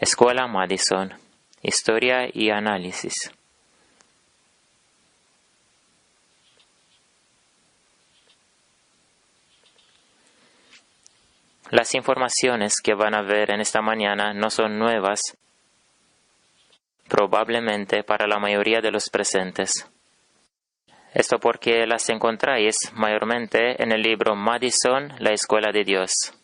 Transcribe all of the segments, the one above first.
Escuela Madison, Historia y Análisis. Las informaciones que van a ver en esta mañana no son nuevas, probablemente para la mayoría de los presentes. Esto porque las encontráis mayormente en el libro Madison, la Escuela de Dios.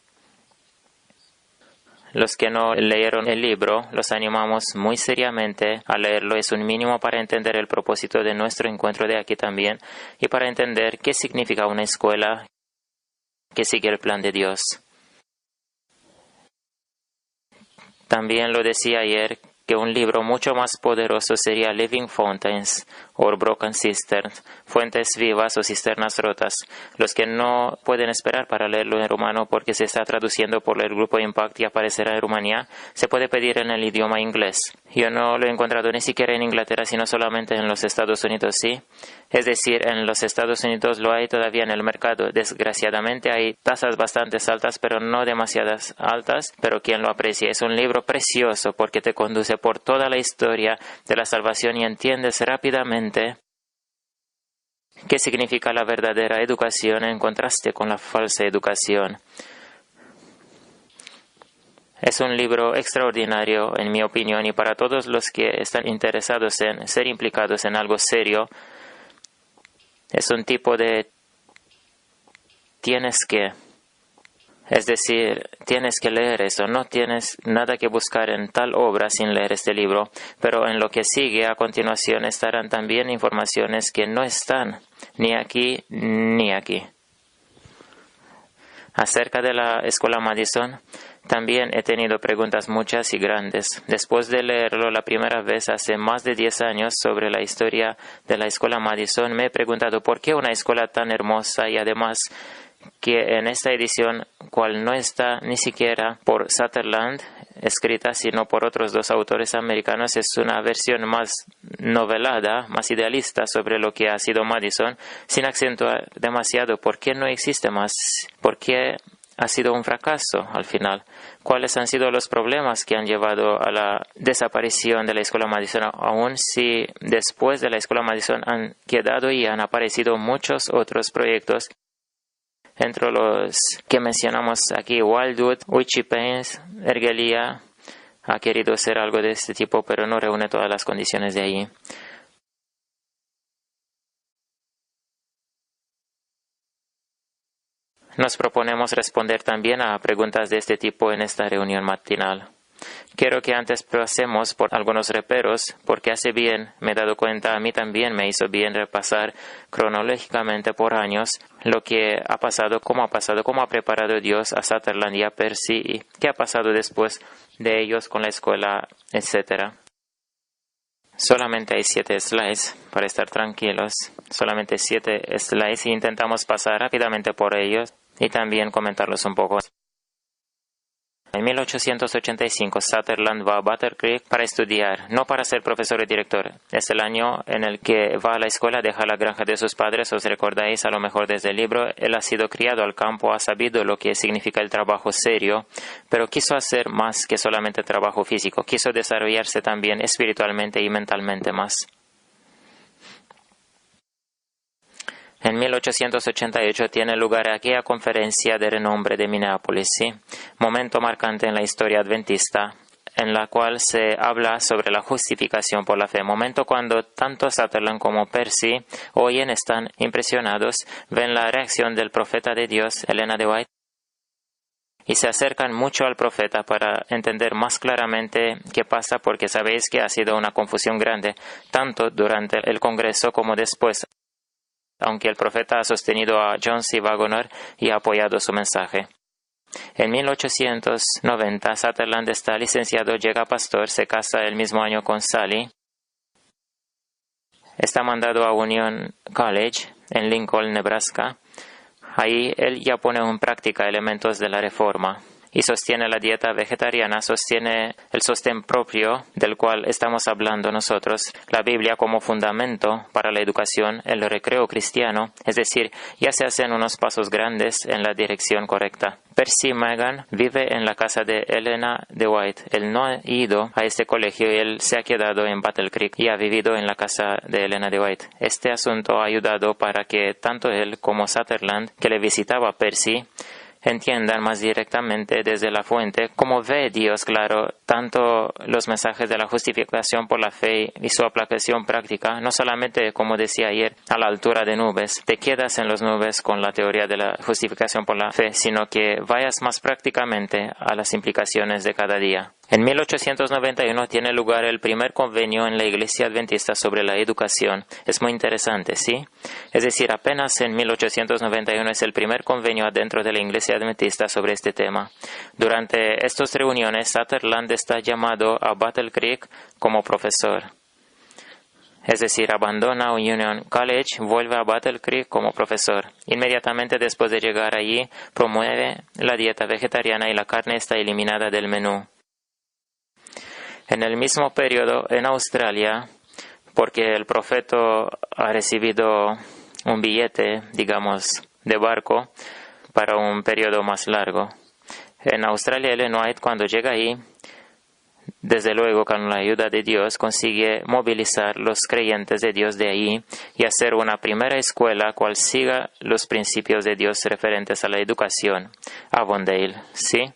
Los que no leyeron el libro, los animamos muy seriamente a leerlo. Es un mínimo para entender el propósito de nuestro encuentro de aquí también y para entender qué significa una escuela que sigue el plan de Dios. También lo decía ayer que un libro mucho más poderoso sería Living Fountains o Broken Cisterns, fuentes vivas o cisternas rotas. Los que no pueden esperar para leerlo en rumano porque se está traduciendo por el grupo Impact y aparecerá en Rumanía, se puede pedir en el idioma inglés. Yo no lo he encontrado ni siquiera en Inglaterra, sino solamente en los Estados Unidos, ¿sí? Es decir, en los Estados Unidos lo hay todavía en el mercado. Desgraciadamente hay tasas bastante altas, pero no demasiadas altas, pero quien lo aprecia. Es un libro precioso porque te conduce por toda la historia de la salvación y entiendes rápidamente qué significa la verdadera educación en contraste con la falsa educación. Es un libro extraordinario, en mi opinión, y para todos los que están interesados en ser implicados en algo serio, es un tipo de tienes que leer eso, no tienes nada que buscar en tal obra sin leer este libro, pero en lo que sigue a continuación estarán también informaciones que no están ni aquí ni aquí. Acerca de la Escuela Madison, también he tenido preguntas muchas y grandes. Después de leerlo la primera vez hace más de 10 años sobre la historia de la Escuela Madison, me he preguntado por qué una escuela tan hermosa y además que en esta edición, cual no está ni siquiera por Sutherland escrita, sino por otros dos autores americanos, es una versión más novelada, más idealista sobre lo que ha sido Madison, sin acentuar demasiado. ¿Por qué no existe más? ¿Por qué ha sido un fracaso al final? ¿Cuáles han sido los problemas que han llevado a la desaparición de la Escuela Madison? Aun si después de la Escuela Madison han quedado y han aparecido muchos otros proyectos, entre los que mencionamos aquí, Wildwood, Wichipens, Ergelia ha querido ser algo de este tipo, pero no reúne todas las condiciones de allí. Nos proponemos responder también a preguntas de este tipo en esta reunión matinal. Quiero que antes pasemos por algunos reperos, porque hace bien, me he dado cuenta, a mí también me hizo bien repasar cronológicamente por años lo que ha pasado, cómo ha preparado Dios a Sutherland y a Percy, y qué ha pasado después de ellos con la escuela, etc. Solamente hay 7 slides para estar tranquilos, solamente 7 slides y intentamos pasar rápidamente por ellos y también comentarlos un poco. En 1885, Sutherland va a Butter Creek para estudiar, no para ser profesor y director. Es el año en el que va a la escuela, deja la granja de sus padres. Os recordáis a lo mejor desde el libro. Él ha sido criado al campo, ha sabido lo que significa el trabajo serio, pero quiso hacer más que solamente trabajo físico. Quiso desarrollarse también espiritualmente y mentalmente más. En 1888 tiene lugar aquella conferencia de renombre de Minneapolis, ¿sí? Momento marcante en la historia adventista, en la cual se habla sobre la justificación por la fe. Momento cuando tanto Sutherland como Percy oyen, están impresionados, ven la reacción del profeta de Dios, Elena de White, y se acercan mucho al profeta para entender más claramente qué pasa, porque sabéis que ha sido una confusión grande, tanto durante el Congreso como después, aunque el profeta ha sostenido a John C. Waggoner y ha apoyado su mensaje. En 1890, Sutherland está licenciado, llega a pastor, se casa el mismo año con Sally. Está mandado a Union College en Lincoln, Nebraska. Ahí él ya pone en práctica elementos de la reforma. y sostiene la dieta vegetariana, sostiene el sostén propio del cual estamos hablando nosotros, la Biblia como fundamento para la educación, el recreo cristiano, es decir, ya se hacen unos pasos grandes en la dirección correcta. Percy Magan vive en la casa de Elena de White. Él no ha ido a este colegio y él se ha quedado en Battle Creek y ha vivido en la casa de Elena de White. Este asunto ha ayudado para que tanto él como Sutherland, que le visitaba Percy, entiendan más directamente desde la fuente cómo ve Dios claro tanto los mensajes de la justificación por la fe y su aplicación práctica, no solamente, como decía ayer, a la altura de nubes, te quedas en las nubes con la teoría de la justificación por la fe, sino que vayas más prácticamente a las implicaciones de cada día. En 1891 tiene lugar el primer convenio en la Iglesia Adventista sobre la educación. Es muy interesante, ¿sí? Es decir, apenas en 1891 es el primer convenio dentro de la Iglesia Adventista sobre este tema. Durante estas reuniones, Sutherland está llamado a Battle Creek como profesor. Es decir, abandona Union College, vuelve a Battle Creek como profesor. Inmediatamente después de llegar allí, promueve la dieta vegetariana y la carne está eliminada del menú. En el mismo periodo, en Australia, porque el profeta ha recibido un billete, digamos, de barco para un periodo más largo. En Australia, Ellen White, cuando llega ahí, desde luego, con la ayuda de Dios, consigue movilizar los creyentes de Dios de ahí y hacer una primera escuela cual siga los principios de Dios referentes a la educación, Avondale, ¿sí?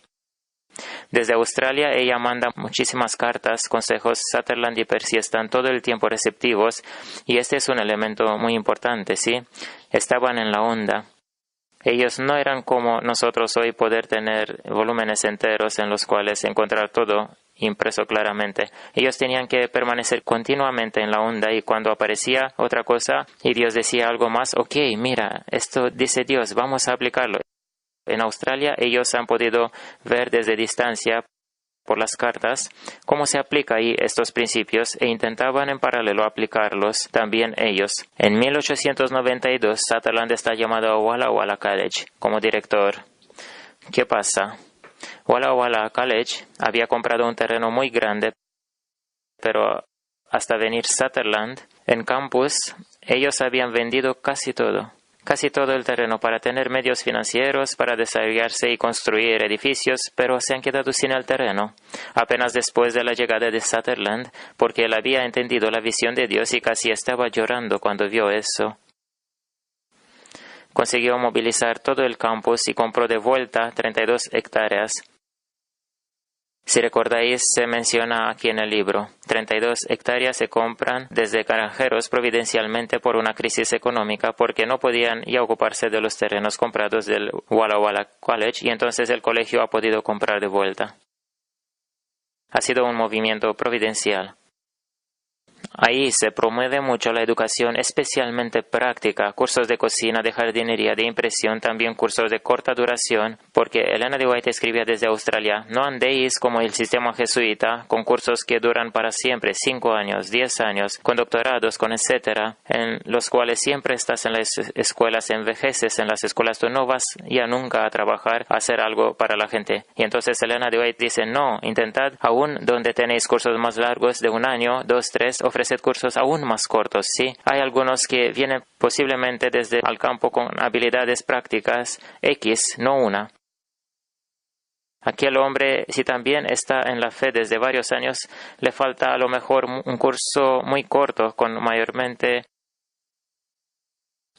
Desde Australia ella manda muchísimas cartas, consejos. Sutherland y Percy están todo el tiempo receptivos y este es un elemento muy importante, ¿sí? Estaban en la onda. Ellos no eran como nosotros hoy, poder tener volúmenes enteros en los cuales encontrar todo impreso claramente. Ellos tenían que permanecer continuamente en la onda y cuando aparecía otra cosa y Dios decía algo más, ok, mira, esto dice Dios, vamos a aplicarlo. En Australia ellos han podido ver desde distancia por las cartas cómo se aplica ahí estos principios e intentaban en paralelo aplicarlos también ellos. En 1892 Sutherland está llamado a Walla Walla College como director. ¿Qué pasa? Walla Walla College había comprado un terreno muy grande, pero hasta venir Sutherland en campus ellos habían vendido casi todo el terreno para tener medios financieros, para desarrollarse y construir edificios, pero se han quedado sin el terreno. Apenas después de la llegada de Sutherland, porque él había entendido la visión de Dios y casi estaba llorando cuando vio eso. Consiguió movilizar todo el campus y compró de vuelta 32 hectáreas. Si recordáis, se menciona aquí en el libro, 32 hectáreas se compran desde granjeros providencialmente por una crisis económica porque no podían ya ocuparse de los terrenos comprados del Walla Walla College y entonces el colegio ha podido comprar de vuelta. Ha sido un movimiento providencial. Ahí se promueve mucho la educación, especialmente práctica, cursos de cocina, de jardinería, de impresión, también cursos de corta duración, porque Elena de White escribía desde Australia, no andéis como el sistema jesuita, con cursos que duran para siempre, 5 años, 10 años, con doctorados, con etcétera, en los cuales siempre estás en las escuelas, envejeces en las escuelas, tú no vas ya nunca a trabajar, a hacer algo para la gente. Y entonces Elena de White dice, no, intentad aún donde tenéis cursos más largos de 1 año, 2, 3, ofreced cursos aún más cortos, ¿sí? Hay algunos que vienen posiblemente desde el campo con habilidades prácticas X, no una. Aquí el hombre, si también está en la fe desde varios años, le falta a lo mejor un curso muy corto con mayormente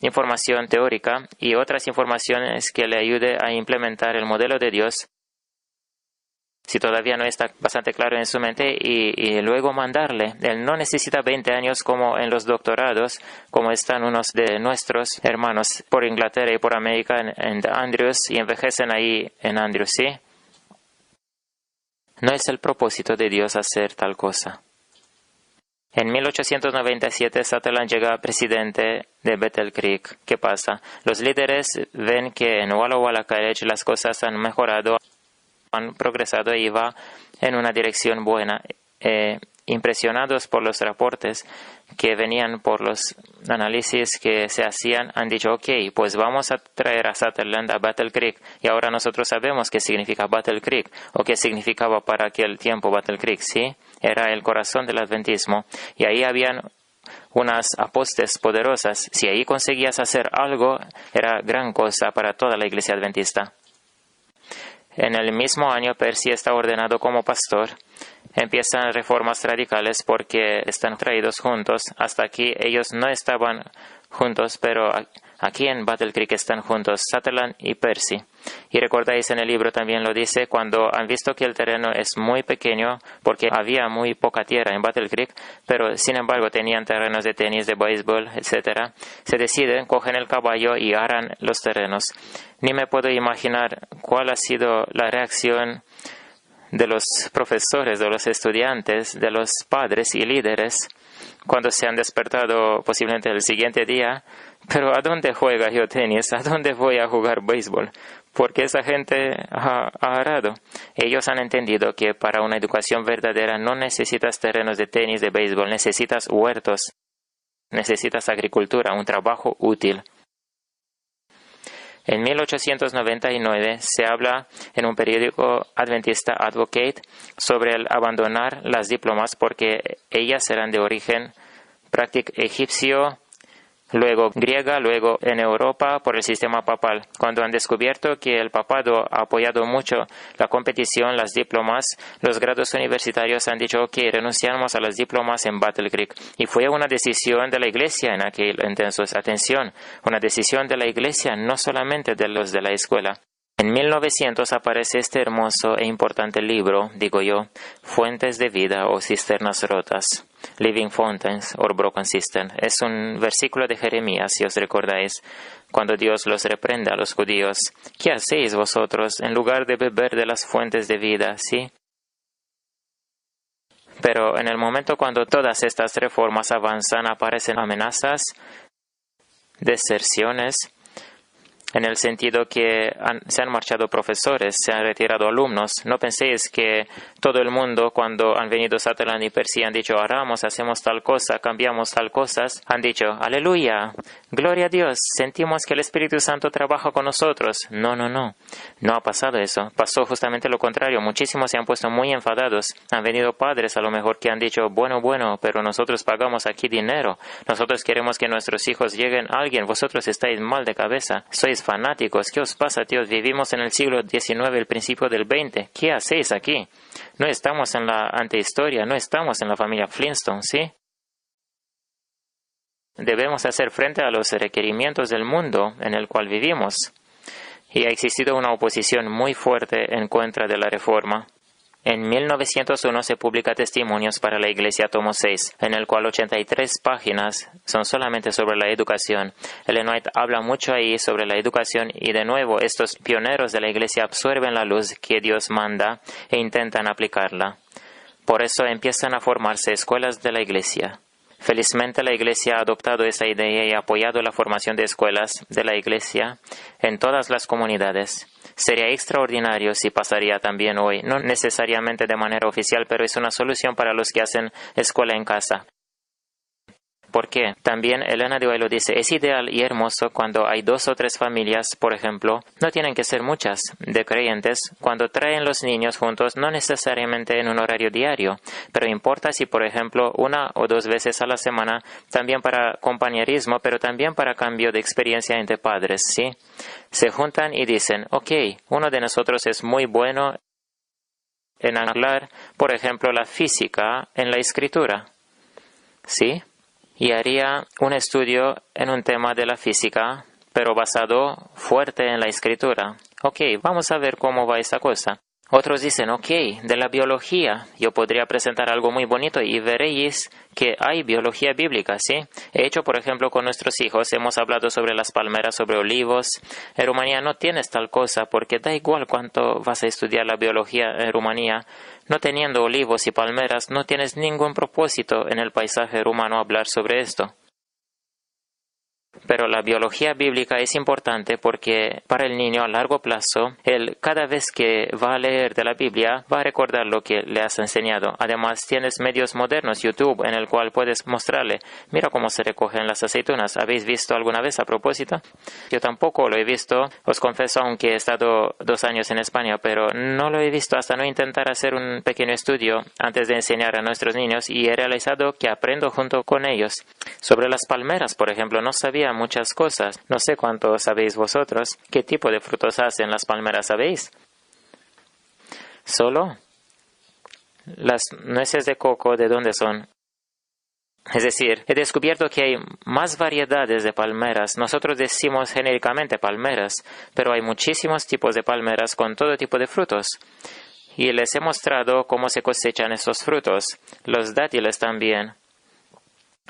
información teórica y otras informaciones que le ayude a implementar el modelo de Dios. Si todavía no está bastante claro en su mente y luego mandarle. Él no necesita 20 años como en los doctorados, como están unos de nuestros hermanos por Inglaterra y por América en Andrews y envejecen ahí en Andrews, ¿sí? No es el propósito de Dios hacer tal cosa. En 1897 Sutherland llega presidente de Battle Creek. ¿Qué pasa? Los líderes ven que en Walla Walla College las cosas han mejorado, han progresado y va en una dirección buena. Impresionados por los reportes, que venían por los análisis que se hacían han dicho, ok, pues vamos a traer a Sutherland a Battle Creek, y ahora nosotros sabemos qué significa Battle Creek, o qué significaba para aquel tiempo Battle Creek, ¿sí? Era el corazón del adventismo, y ahí habían unas apostas poderosas. Si ahí conseguías hacer algo, era gran cosa para toda la iglesia adventista. En el mismo año, Percy está ordenado como pastor. Empiezan reformas radicales porque están traídos juntos. Hasta aquí ellos no estaban juntos, pero aquí en Battle Creek están juntos Sutherland y Percy. Y recordáis, en el libro también lo dice, cuando han visto que el terreno es muy pequeño, porque había muy poca tierra en Battle Creek, pero sin embargo tenían terrenos de tenis, de béisbol, etc., se deciden, cogen el caballo y aran los terrenos. Ni me puedo imaginar cuál ha sido la reacción de los profesores, de los estudiantes, de los padres y líderes, cuando se han despertado posiblemente el siguiente día. Pero ¿a dónde juega yo tenis? ¿A dónde voy a jugar béisbol? Porque esa gente ha arado. Ellos han entendido que para una educación verdadera no necesitas terrenos de tenis, de béisbol, necesitas huertos, necesitas agricultura, un trabajo útil. En 1899 se habla en un periódico adventista, Advocate, sobre el abandonar las diplomas porque ellas eran de origen prácticamente egipcio, luego griega, luego en Europa por el sistema papal. Cuando han descubierto que el papado ha apoyado mucho la competición, las diplomas, los grados universitarios han dicho que renunciamos a las diplomas en Battle Creek. Y fue una decisión de la iglesia en aquel entonces. Atención, una decisión de la iglesia, no solamente de los de la escuela. En 1900 aparece este hermoso e importante libro, digo yo, Fuentes de Vida o Cisternas Rotas, Living Fountains or Broken Cistern. Es un versículo de Jeremías, si os recordáis, cuando Dios los reprende a los judíos. ¿Qué hacéis vosotros en lugar de beber de las fuentes de vida? ¿Sí? Pero en el momento cuando todas estas reformas avanzan, aparecen amenazas, deserciones, en el sentido que se han marchado profesores, se han retirado alumnos. No penséis que todo el mundo, cuando han venido Sutherland y Percy, han dicho, haramos, hacemos tal cosa, cambiamos tal cosas, han dicho, aleluya, gloria a Dios, sentimos que el Espíritu Santo trabaja con nosotros. No ha pasado eso. Pasó justamente lo contrario. Muchísimos se han puesto muy enfadados. Han venido padres a lo mejor que han dicho, bueno, pero nosotros pagamos aquí dinero. Nosotros queremos que nuestros hijos lleguen a alguien. Vosotros estáis mal de cabeza. Sois fanáticos. ¿Qué os pasa, tíos? Vivimos en el siglo XIX, el principio del XX. ¿Qué hacéis aquí? No estamos en la antehistoria, no estamos en la familia Flintstone, ¿sí? Debemos hacer frente a los requerimientos del mundo en el cual vivimos. Y ha existido una oposición muy fuerte en contra de la reforma. En 1901 se publica Testimonios para la Iglesia, tomo 6, en el cual 83 páginas son solamente sobre la educación. Ellen White habla mucho ahí sobre la educación y de nuevo estos pioneros de la Iglesia absorben la luz que Dios manda e intentan aplicarla. Por eso empiezan a formarse escuelas de la Iglesia. Felizmente la Iglesia ha adoptado esa idea y ha apoyado la formación de escuelas de la Iglesia en todas las comunidades. Sería extraordinario si pasaría también hoy, no necesariamente de manera oficial, pero es una solución para los que hacen escuela en casa. ¿Por qué? También Elena de White lo dice, es ideal y hermoso cuando hay 2 o 3 familias, por ejemplo, no tienen que ser muchas, de creyentes, cuando traen los niños juntos, no necesariamente en un horario diario, pero importa si, por ejemplo, 1 o 2 veces a la semana, también para compañerismo, pero también para cambio de experiencia entre padres, ¿sí? Se juntan y dicen, ok, uno de nosotros es muy bueno en hablar, por ejemplo, la física en la escritura, ¿sí? Y haría un estudio en un tema de la física, pero basado fuerte en la escritura. Ok, vamos a ver cómo va esa cosa. Otros dicen, ok, de la biología, yo podría presentar algo muy bonito y veréis que hay biología bíblica, ¿sí? He hecho, por ejemplo, con nuestros hijos, hemos hablado sobre las palmeras, sobre olivos. En Rumanía no tienes tal cosa, porque da igual cuánto vas a estudiar la biología en Rumanía. No teniendo olivos y palmeras, no tienes ningún propósito en el paisaje rumano hablar sobre esto. Pero la biología bíblica es importante porque para el niño a largo plazo, él cada vez que va a leer de la Biblia va a recordar lo que le has enseñado. Además, tienes medios modernos, YouTube, en el cual puedes mostrarle, mira cómo se recogen las aceitunas. ¿Habéis visto alguna vez a propósito? Yo tampoco lo he visto, os confieso, aunque he estado 2 años en España, pero no lo he visto hasta no intentar hacer un pequeño estudio antes de enseñar a nuestros niños, y he realizado que aprendo junto con ellos. Sobre las palmeras, por ejemplo, no sabía muchas cosas. No sé cuánto sabéis vosotros. ¿Qué tipo de frutos hacen las palmeras, sabéis? ¿Solo? Las nueces de coco, ¿de dónde son? Es decir, he descubierto que hay más variedades de palmeras. Nosotros decimos genéricamente palmeras, pero hay muchísimos tipos de palmeras con todo tipo de frutos. Y les he mostrado cómo se cosechan estos frutos. Los dátiles también.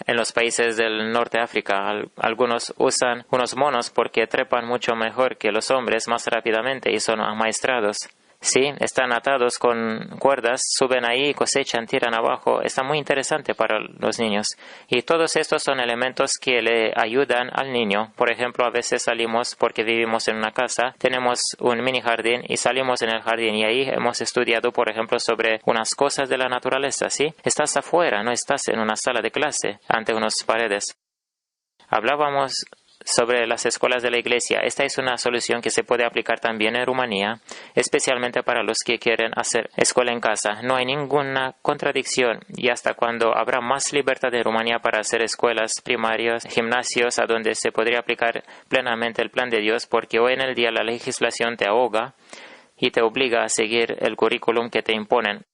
En los países del norte de África, algunos usan unos monos porque trepan mucho mejor que los hombres, más rápidamente, y son amaestrados. Sí, están atados con cuerdas, suben ahí, cosechan, tiran abajo. Está muy interesante para los niños. Y todos estos son elementos que le ayudan al niño. Por ejemplo, a veces salimos porque vivimos en una casa, tenemos un mini jardín y salimos en el jardín y ahí hemos estudiado, por ejemplo, sobre unas cosas de la naturaleza, ¿sí? Estás afuera, no estás en una sala de clase, ante unas paredes. Hablábamos sobre las escuelas de la iglesia. Esta es una solución que se puede aplicar también en Rumanía, especialmente para los que quieren hacer escuela en casa. No hay ninguna contradicción, y hasta cuando habrá más libertad en Rumanía para hacer escuelas primarias, gimnasios, a donde se podría aplicar plenamente el plan de Dios, porque hoy en el día la legislación te ahoga y te obliga a seguir el currículum que te imponen.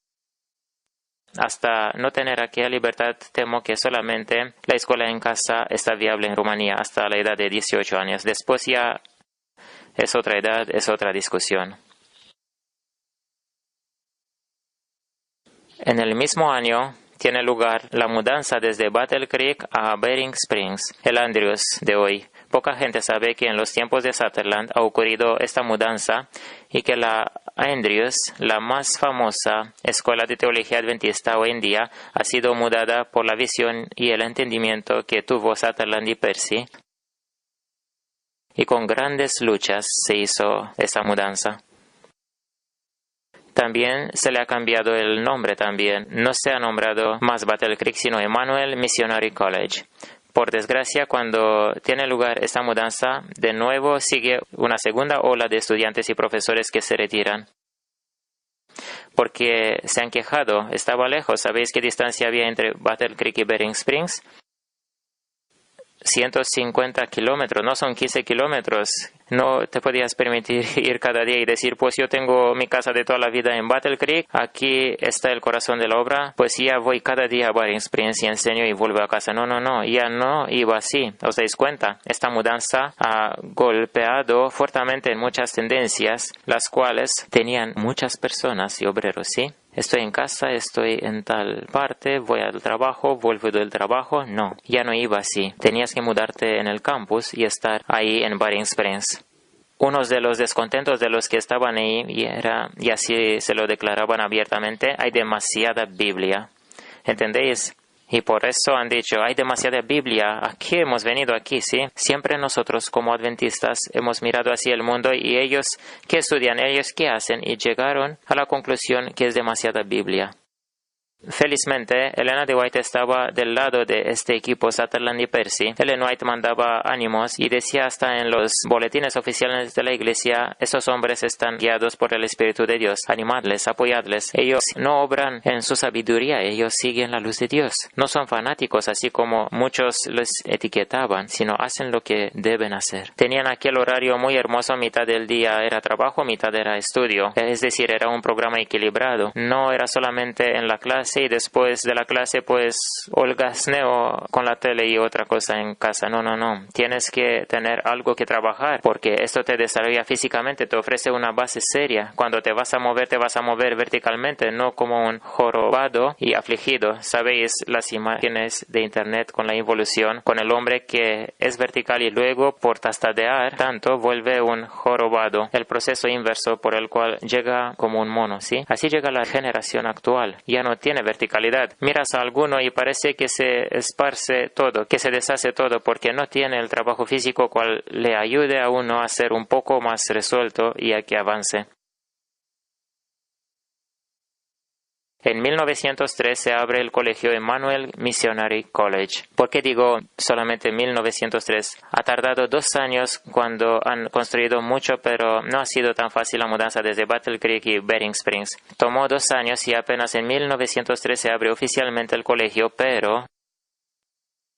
Hasta no tener aquella libertad, temo que solamente la escuela en casa está viable en Rumanía hasta la edad de 18 años. Después ya es otra edad, es otra discusión. En el mismo año tiene lugar la mudanza desde Battle Creek a Bering Springs, el Andrews de hoy. Poca gente sabe que en los tiempos de Sutherland ha ocurrido esta mudanza y que la Andrews, la más famosa escuela de teología adventista hoy en día, ha sido mudada por la visión y el entendimiento que tuvo Sutherland y Percy. Y con grandes luchas se hizo esa mudanza. También se le ha cambiado el nombre también. No se ha nombrado más Battle Creek, sino Emmanuel Missionary College. Por desgracia, cuando tiene lugar esta mudanza, de nuevo sigue una segunda ola de estudiantes y profesores que se retiran. Porque se han quejado, estaba lejos. ¿Sabéis qué distancia había entre Battle Creek y Bering Springs? 150 kilómetros, no son 15 kilómetros. No te podías permitir ir cada día y decir, pues yo tengo mi casa de toda la vida en Battle Creek, aquí está el corazón de la obra, pues ya voy cada día a Bering Springs y enseño y vuelvo a casa. No, ya no iba así. ¿Os dais cuenta? Esta mudanza ha golpeado fuertemente en muchas tendencias, las cuales tenían muchas personas y obreros, ¿sí? Estoy en casa, estoy en tal parte, voy al trabajo, vuelvo del trabajo. No, ya no iba así. Tenías que mudarte en el campus y estar ahí en Bering Springs. Unos de los descontentos de los que estaban ahí, y así se lo declaraban abiertamente, hay demasiada Biblia. ¿Entendéis? Y por eso han dicho, hay demasiada Biblia, aquí hemos venido aquí, ¿sí? Siempre nosotros como adventistas hemos mirado hacia el mundo y ellos, ¿qué estudian? Ellos, ¿qué hacen? Y llegaron a la conclusión que es demasiada Biblia. Felizmente, Elena de White estaba del lado de este equipo, Sutherland y Percy. Ellen White mandaba ánimos y decía hasta en los boletines oficiales de la iglesia, esos hombres están guiados por el Espíritu de Dios. Animadles, apoyadles. Ellos no obran en su sabiduría, ellos siguen la luz de Dios. No son fanáticos, así como muchos les etiquetaban, sino hacen lo que deben hacer. Tenían aquel horario muy hermoso, mitad del día era trabajo, mitad era estudio. Es decir, era un programa equilibrado. No era solamente en la clase y después de la clase pues holgazneo con la tele y otra cosa en casa. No. Tienes que tener algo que trabajar porque esto te desarrolla físicamente, te ofrece una base seria. Cuando te vas a mover verticalmente, no como un jorobado y afligido. Sabéis las imágenes de internet con la evolución, con el hombre que es vertical y luego por tastadear tanto vuelve un jorobado. El proceso inverso por el cual llega como un mono, ¿sí? Así llega la generación actual. Ya no tiene tiene verticalidad. Miras a alguno y parece que se esparce todo, que se deshace todo, porque no tiene el trabajo físico cual le ayude a uno a ser un poco más resuelto y a que avance. En 1903 se abre el colegio Emmanuel Missionary College. ¿Por qué digo solamente 1903? Ha tardado 2 años cuando han construido mucho, pero no ha sido tan fácil la mudanza desde Battle Creek y Bering Springs. Tomó 2 años y apenas en 1903 se abre oficialmente el colegio, pero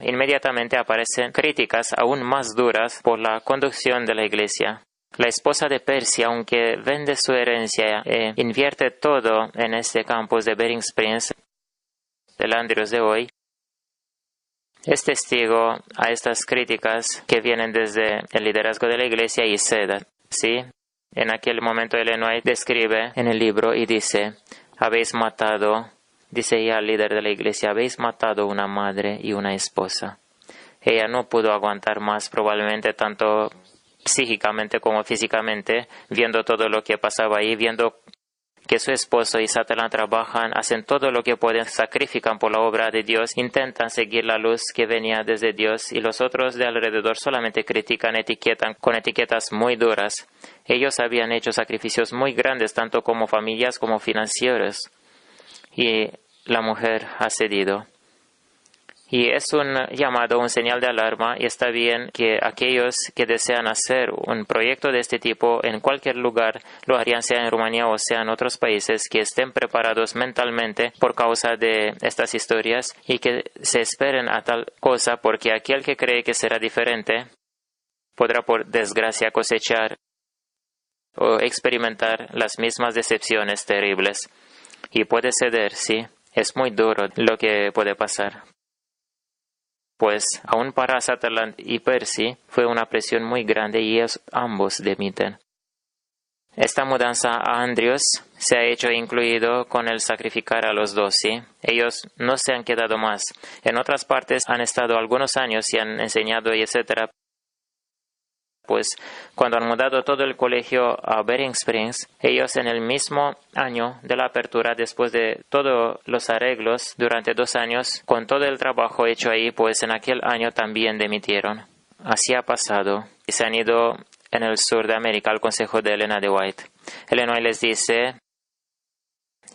inmediatamente aparecen críticas aún más duras por la conducción de la iglesia. La esposa de Percy, aunque vende su herencia e invierte todo en este campus de Bering Springs, del Andrews de hoy, es testigo a estas críticas que vienen desde el liderazgo de la iglesia y cede. ¿Sí? En aquel momento Ellen White describe en el libro y dice, habéis matado, dice ella al líder de la iglesia, habéis matado una madre y una esposa. Ella no pudo aguantar más, probablemente tanto psíquicamente como físicamente, viendo todo lo que pasaba ahí, viendo que su esposo y Sutherland trabajan, hacen todo lo que pueden, sacrifican por la obra de Dios, intentan seguir la luz que venía desde Dios y los otros de alrededor solamente critican, etiquetan con etiquetas muy duras. Ellos habían hecho sacrificios muy grandes, tanto como familias como financieros, y la mujer ha cedido. Y es un llamado, un señal de alarma, y está bien que aquellos que desean hacer un proyecto de este tipo en cualquier lugar, lo harían sea en Rumanía o sea en otros países, que estén preparados mentalmente por causa de estas historias y que se esperen a tal cosa, porque aquel que cree que será diferente podrá por desgracia cosechar o experimentar las mismas decepciones terribles. Y puede ceder, sí, es muy duro lo que puede pasar. Pues aún para Sutherland y Percy fue una presión muy grande y ellos ambos demiten. Esta mudanza a Andrews se ha hecho incluido con el sacrificar a los dos, ¿sí? Ellos no se han quedado más. En otras partes han estado algunos años y han enseñado y etcétera. Pues cuando han mudado todo el colegio a Bering Springs, ellos en el mismo año de la apertura, después de todos los arreglos durante 2 años, con todo el trabajo hecho ahí, pues en aquel año también demitieron. Así ha pasado y se han ido en el sur de América al consejo de Elena de White. Elena White les dice,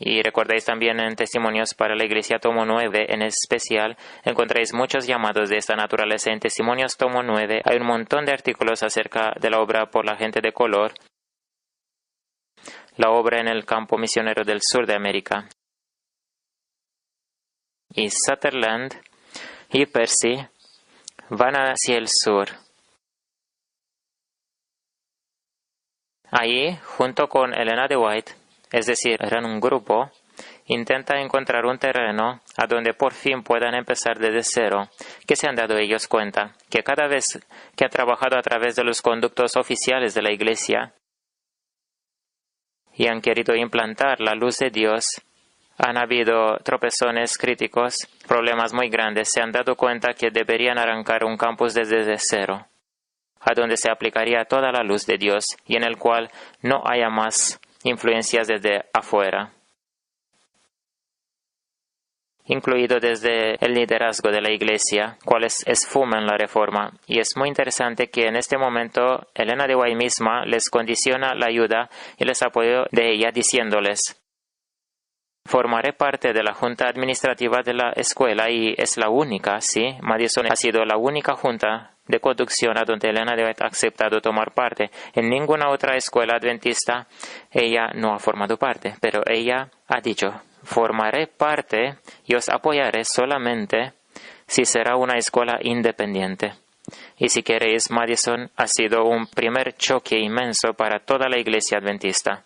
y recordáis también en Testimonios para la Iglesia tomo 9 en especial, encontráis muchos llamados de esta naturaleza. En Testimonios tomo 9 hay un montón de artículos acerca de la obra por la gente de color, la obra en el campo misionero del sur de América. Y Sutherland y Percy van hacia el sur. Allí, junto con Elena de White, es decir, eran un grupo, intenta encontrar un terreno a donde por fin puedan empezar desde cero, que se han dado ellos cuenta que cada vez que ha trabajado a través de los conductos oficiales de la Iglesia y han querido implantar la luz de Dios, han habido tropezones críticos, problemas muy grandes, se han dado cuenta que deberían arrancar un campus desde cero, a donde se aplicaría toda la luz de Dios y en el cual no haya más influencias desde afuera, incluido desde el liderazgo de la Iglesia, cuales esfuman la reforma. Y es muy interesante que en este momento Elena de White misma les condiciona la ayuda y les apoyo de ella diciéndoles, formaré parte de la junta administrativa de la escuela y es la única, sí, Madison ha sido la única junta de conducción a donde Elena de White ha aceptado tomar parte. En ninguna otra escuela adventista ella no ha formado parte, pero ella ha dicho, formaré parte y os apoyaré solamente si será una escuela independiente. Y si queréis, Madison ha sido un primer choque inmenso para toda la iglesia adventista.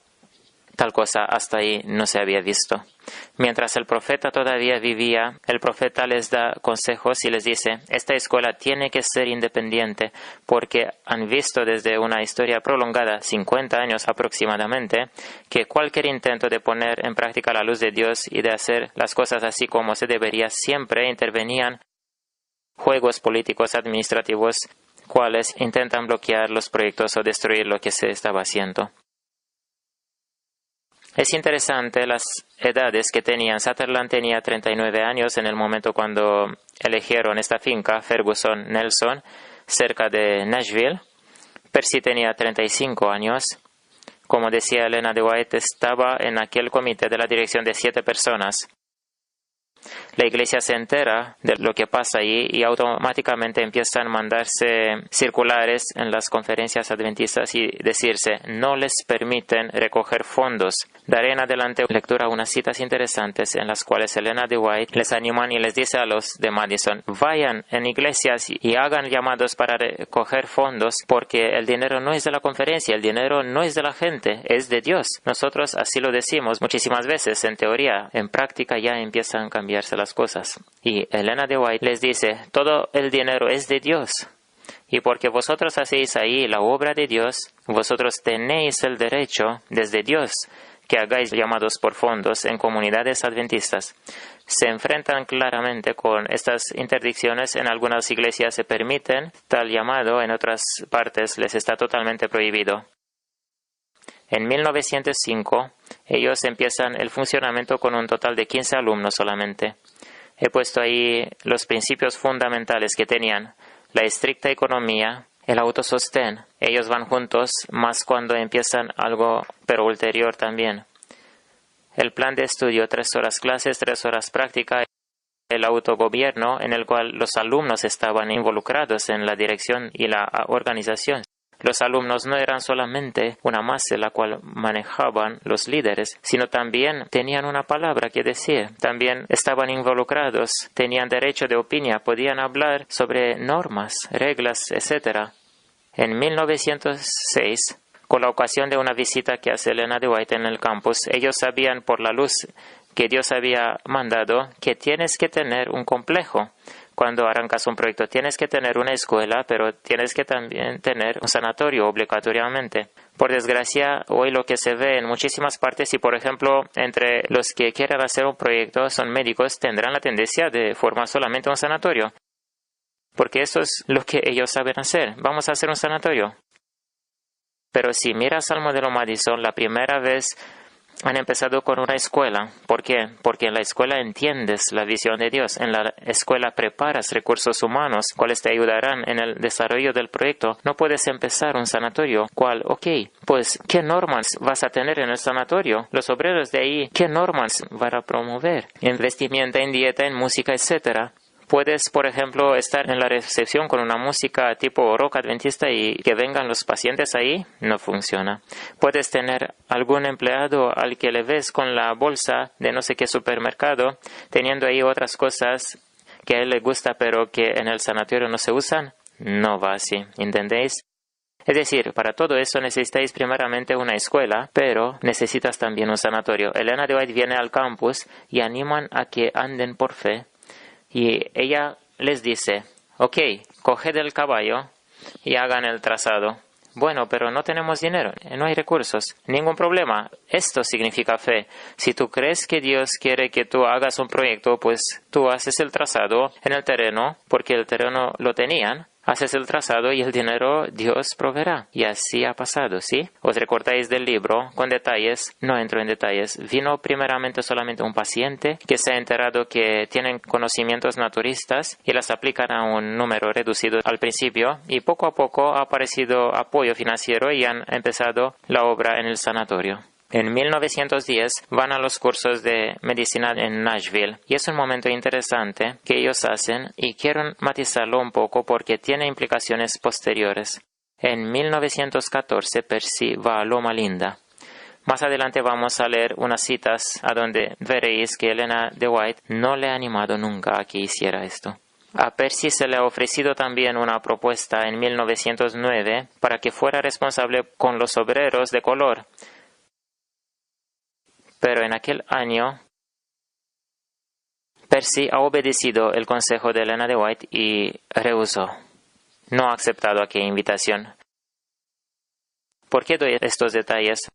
Tal cosa hasta ahí no se había visto. Mientras el profeta todavía vivía, el profeta les da consejos y les dice, esta escuela tiene que ser independiente porque han visto desde una historia prolongada, 50 años aproximadamente, que cualquier intento de poner en práctica la luz de Dios y de hacer las cosas así como se debería, siempre intervenían juegos políticos administrativos, cuales intentan bloquear los proyectos o destruir lo que se estaba haciendo. Es interesante las edades que tenían. Sutherland tenía 39 años en el momento cuando eligieron esta finca, Ferguson Nelson, cerca de Nashville. Percy tenía 35 años. Como decía Elena de White, estaba en aquel comité de la dirección de 7 personas. La iglesia se entera de lo que pasa allí y automáticamente empiezan a mandarse circulares en las conferencias adventistas y decirse, no les permiten recoger fondos. Daré en adelante lectura a unas citas interesantes en las cuales Elena de White les animan y les dice a los de Madison, vayan en iglesias y hagan llamados para recoger fondos porque el dinero no es de la conferencia, el dinero no es de la gente, es de Dios. Nosotros así lo decimos muchísimas veces en teoría, en práctica ya empiezan a cambiarse las cosas. Y Elena de White les dice, todo el dinero es de Dios. Y porque vosotros hacéis ahí la obra de Dios, vosotros tenéis el derecho desde Dios que hagáis llamados por fondos en comunidades adventistas. Se enfrentan claramente con estas interdicciones. En algunas iglesias se permiten tal llamado, en otras partes les está totalmente prohibido. En 1905, ellos empiezan el funcionamiento con un total de 15 alumnos solamente. He puesto ahí los principios fundamentales que tenían, la estricta economía, el autosostén. Ellos van juntos, más cuando empiezan algo, pero ulterior también. El plan de estudio, 3 horas clases, 3 horas práctica. El autogobierno, en el cual los alumnos estaban involucrados en la dirección y la organización. Los alumnos no eran solamente una masa la cual manejaban los líderes, sino también tenían una palabra que decir. También estaban involucrados, tenían derecho de opinión, podían hablar sobre normas, reglas, etc. En 1906, con la ocasión de una visita que hace Elena de White en el campus, ellos sabían por la luz que Dios había mandado que tienes que tener un complejo. Cuando arrancas un proyecto tienes que tener una escuela, pero tienes que también tener un sanatorio obligatoriamente. Por desgracia, hoy lo que se ve en muchísimas partes, y por ejemplo, entre los que quieren hacer un proyecto son médicos, tendrán la tendencia de formar solamente un sanatorio. Porque eso es lo que ellos saben hacer. Vamos a hacer un sanatorio. Pero si miras al modelo Madison, la primera vez han empezado con una escuela. ¿Por qué? Porque en la escuela entiendes la visión de Dios. En la escuela preparas recursos humanos, cuales te ayudarán en el desarrollo del proyecto. No puedes empezar un sanatorio. ¿Cuál? Ok, pues, ¿qué normas vas a tener en el sanatorio? Los obreros de ahí, ¿qué normas van a promover? En vestimenta, en dieta, en música, etcétera. Puedes, por ejemplo, estar en la recepción con una música tipo rock adventista y que vengan los pacientes ahí, no funciona. Puedes tener algún empleado al que le ves con la bolsa de no sé qué supermercado, teniendo ahí otras cosas que a él le gusta pero que en el sanatorio no se usan, no va así, ¿entendéis? Es decir, para todo eso necesitáis primeramente una escuela, pero necesitas también un sanatorio. Elena de White viene al campus y animan a que anden por fe. Y ella les dice, ok, coged el caballo y hagan el trazado. Bueno, pero no tenemos dinero, no hay recursos. Ningún problema. Esto significa fe. Si tú crees que Dios quiere que tú hagas un proyecto, pues tú haces el trazado en el terreno, porque el terreno lo tenían. Haces el trazado y el dinero Dios proveerá. Y así ha pasado, ¿sí? Os recordáis del libro con detalles, no entro en detalles. Vino primeramente solamente un paciente que se ha enterado que tienen conocimientos naturistas y las aplican a un número reducido al principio y poco a poco ha aparecido apoyo financiero y han empezado la obra en el sanatorio. En 1910 van a los cursos de medicina en Nashville y es un momento interesante que ellos hacen y quiero matizarlo un poco porque tiene implicaciones posteriores. En 1914 Percy va a Loma Linda. Más adelante vamos a leer unas citas a donde veréis que Elena de White no le ha animado nunca a que hiciera esto. A Percy se le ha ofrecido también una propuesta en 1909 para que fuera responsable con los obreros de color. Pero en aquel año, Percy ha obedecido el consejo de Elena de White y rehusó. No ha aceptado aquella invitación. ¿Por qué doy estos detalles?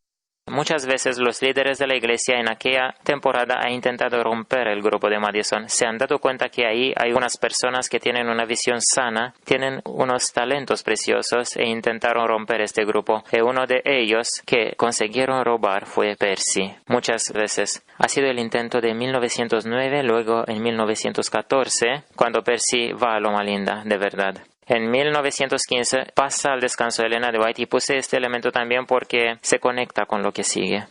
Muchas veces los líderes de la iglesia en aquella temporada han intentado romper el grupo de Madison. Se han dado cuenta que ahí hay unas personas que tienen una visión sana, tienen unos talentos preciosos e intentaron romper este grupo. Y uno de ellos que consiguieron robar fue Percy. Muchas veces. Ha sido el intento de 1909, luego en 1914, cuando Percy va a Loma Linda, de verdad. En 1915 pasa al descanso Elena de White y puse este elemento también porque se conecta con lo que sigue.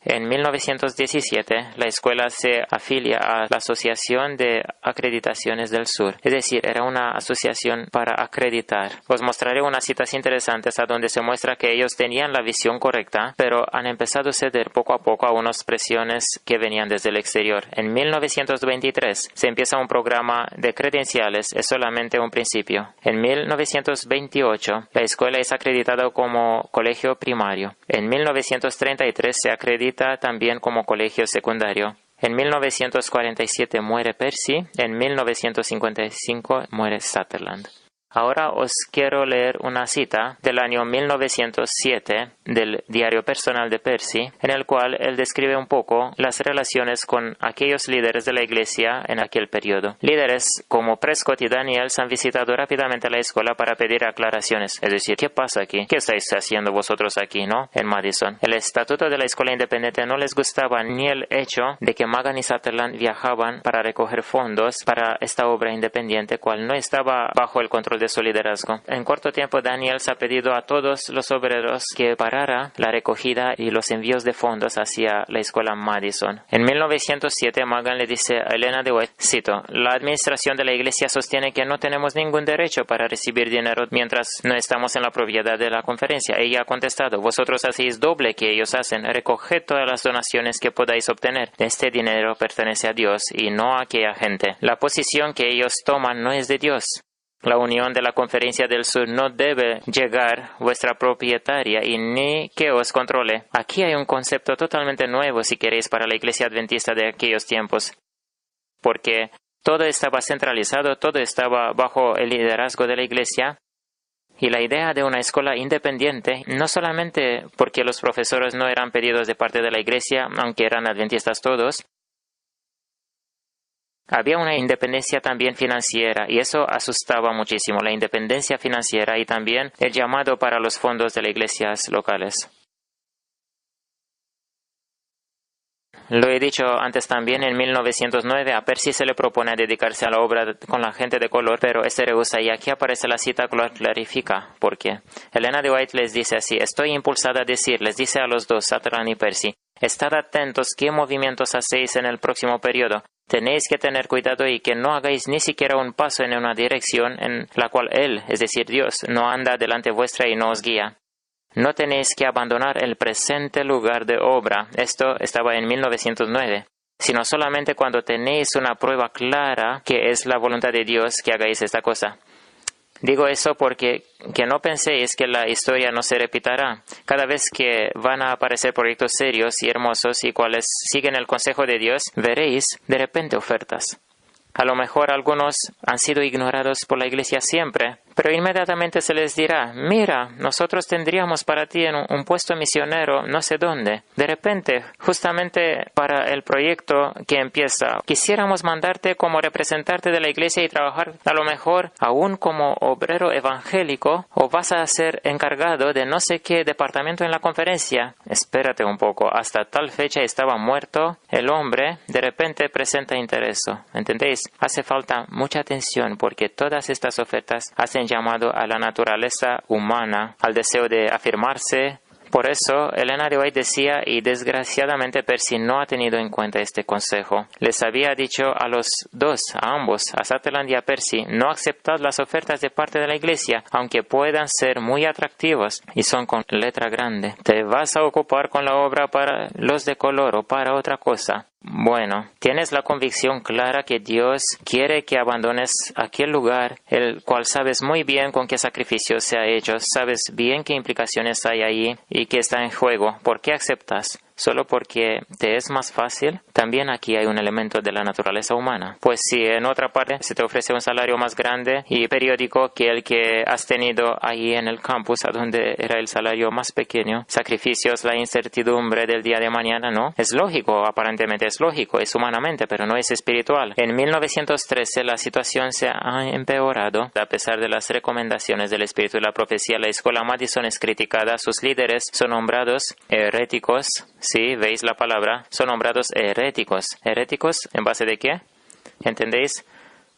En 1917, la escuela se afilia a la Asociación de Acreditaciones del Sur, es decir, era una asociación para acreditar. Os mostraré unas citas interesantes a donde se muestra que ellos tenían la visión correcta, pero han empezado a ceder poco a poco a unas presiones que venían desde el exterior. En 1923 se empieza un programa de credenciales, es solamente un principio. En 1928, la escuela es acreditada como colegio primario. En 1933 se acredita también como colegio secundario. En 1947 muere Percy, en 1955 muere Sutherland. Ahora os quiero leer una cita del año 1907 del diario personal de Percy, en el cual él describe un poco las relaciones con aquellos líderes de la iglesia en aquel periodo. Líderes como Prescott y Daniels han visitado rápidamente la escuela para pedir aclaraciones, es decir, ¿qué pasa aquí? ¿Qué estáis haciendo vosotros aquí, no? En Madison. El estatuto de la escuela independiente no les gustaba ni el hecho de que Magan y Sutherland viajaban para recoger fondos para esta obra independiente, cual no estaba bajo el control de su liderazgo. En corto tiempo, Daniels ha pedido a todos los obreros que parara la recogida y los envíos de fondos hacia la escuela Madison. En 1907, Magan le dice a Elena de White, cito, la administración de la iglesia sostiene que no tenemos ningún derecho para recibir dinero mientras no estamos en la propiedad de la conferencia. Ella ha contestado, vosotros hacéis doble que ellos hacen, recoged todas las donaciones que podáis obtener. Este dinero pertenece a Dios y no a aquella gente. La posición que ellos toman no es de Dios. La unión de la Conferencia del Sur no debe llegar vuestra propietaria y ni que os controle. Aquí hay un concepto totalmente nuevo, si queréis, para la Iglesia Adventista de aquellos tiempos, porque todo estaba centralizado, todo estaba bajo el liderazgo de la Iglesia. Y la idea de una escuela independiente, no solamente porque los profesores no eran pedidos de parte de la Iglesia, aunque eran adventistas todos, había una independencia también financiera y eso asustaba muchísimo, la independencia financiera y también el llamado para los fondos de las iglesias locales. Lo he dicho antes también, en 1909 a Percy se le propone dedicarse a la obra con la gente de color, pero este rehúsa y aquí aparece la cita que lo clarifica. ¿Por qué? Elena de White les dice así, estoy impulsada a decir, les dice a los dos, Sutherland y Percy, estad atentos qué movimientos hacéis en el próximo periodo. Tenéis que tener cuidado y que no hagáis ni siquiera un paso en una dirección en la cual Él, es decir, Dios, no anda delante vuestra y no os guía. No tenéis que abandonar el presente lugar de obra. Esto estaba en 1909. Sino solamente cuando tenéis una prueba clara que es la voluntad de Dios que hagáis esta cosa. Digo eso porque que no penséis que la historia no se repetirá. Cada vez que van a aparecer proyectos serios y hermosos y cuales siguen el consejo de Dios, veréis de repente ofertas. A lo mejor algunos han sido ignorados por la iglesia siempre, pero inmediatamente se les dirá, mira, nosotros tendríamos para ti un puesto misionero no sé dónde. De repente, justamente para el proyecto que empieza, quisiéramos mandarte como representante de la iglesia y trabajar a lo mejor aún como obrero evangélico o vas a ser encargado de no sé qué departamento en la conferencia. Espérate un poco, hasta tal fecha estaba muerto el hombre, de repente presenta interés. ¿Entendéis? Hace falta mucha atención porque todas estas ofertas hacen llamado a la naturaleza humana, al deseo de afirmarse. Por eso, Elena de White decía, y desgraciadamente Percy no ha tenido en cuenta este consejo. Les había dicho a los dos, a ambos, a Sutherland y a Percy, no aceptad las ofertas de parte de la iglesia, aunque puedan ser muy atractivos, y son con letra grande. ¿Te vas a ocupar con la obra para los de color o para otra cosa? Bueno, tienes la convicción clara que Dios quiere que abandones aquel lugar, el cual sabes muy bien con qué sacrificio se ha hecho, sabes bien qué implicaciones hay ahí y qué está en juego. ¿Por qué aceptas? solo porque te es más fácil. También aquí hay un elemento de la naturaleza humana. Pues si en otra parte se te ofrece un salario más grande y periódico que el que has tenido ahí en el campus, a donde era el salario más pequeño, sacrificios, la incertidumbre del día de mañana, ¿no? Es lógico, aparentemente es lógico, es humanamente, pero no es espiritual. En 1913 la situación se ha empeorado. A pesar de las recomendaciones del Espíritu y la profecía, la escuela Madison es criticada, sus líderes son nombrados heréticos. Sí, veis la palabra, son nombrados heréticos. ¿Heréticos en base de qué? ¿Entendéis?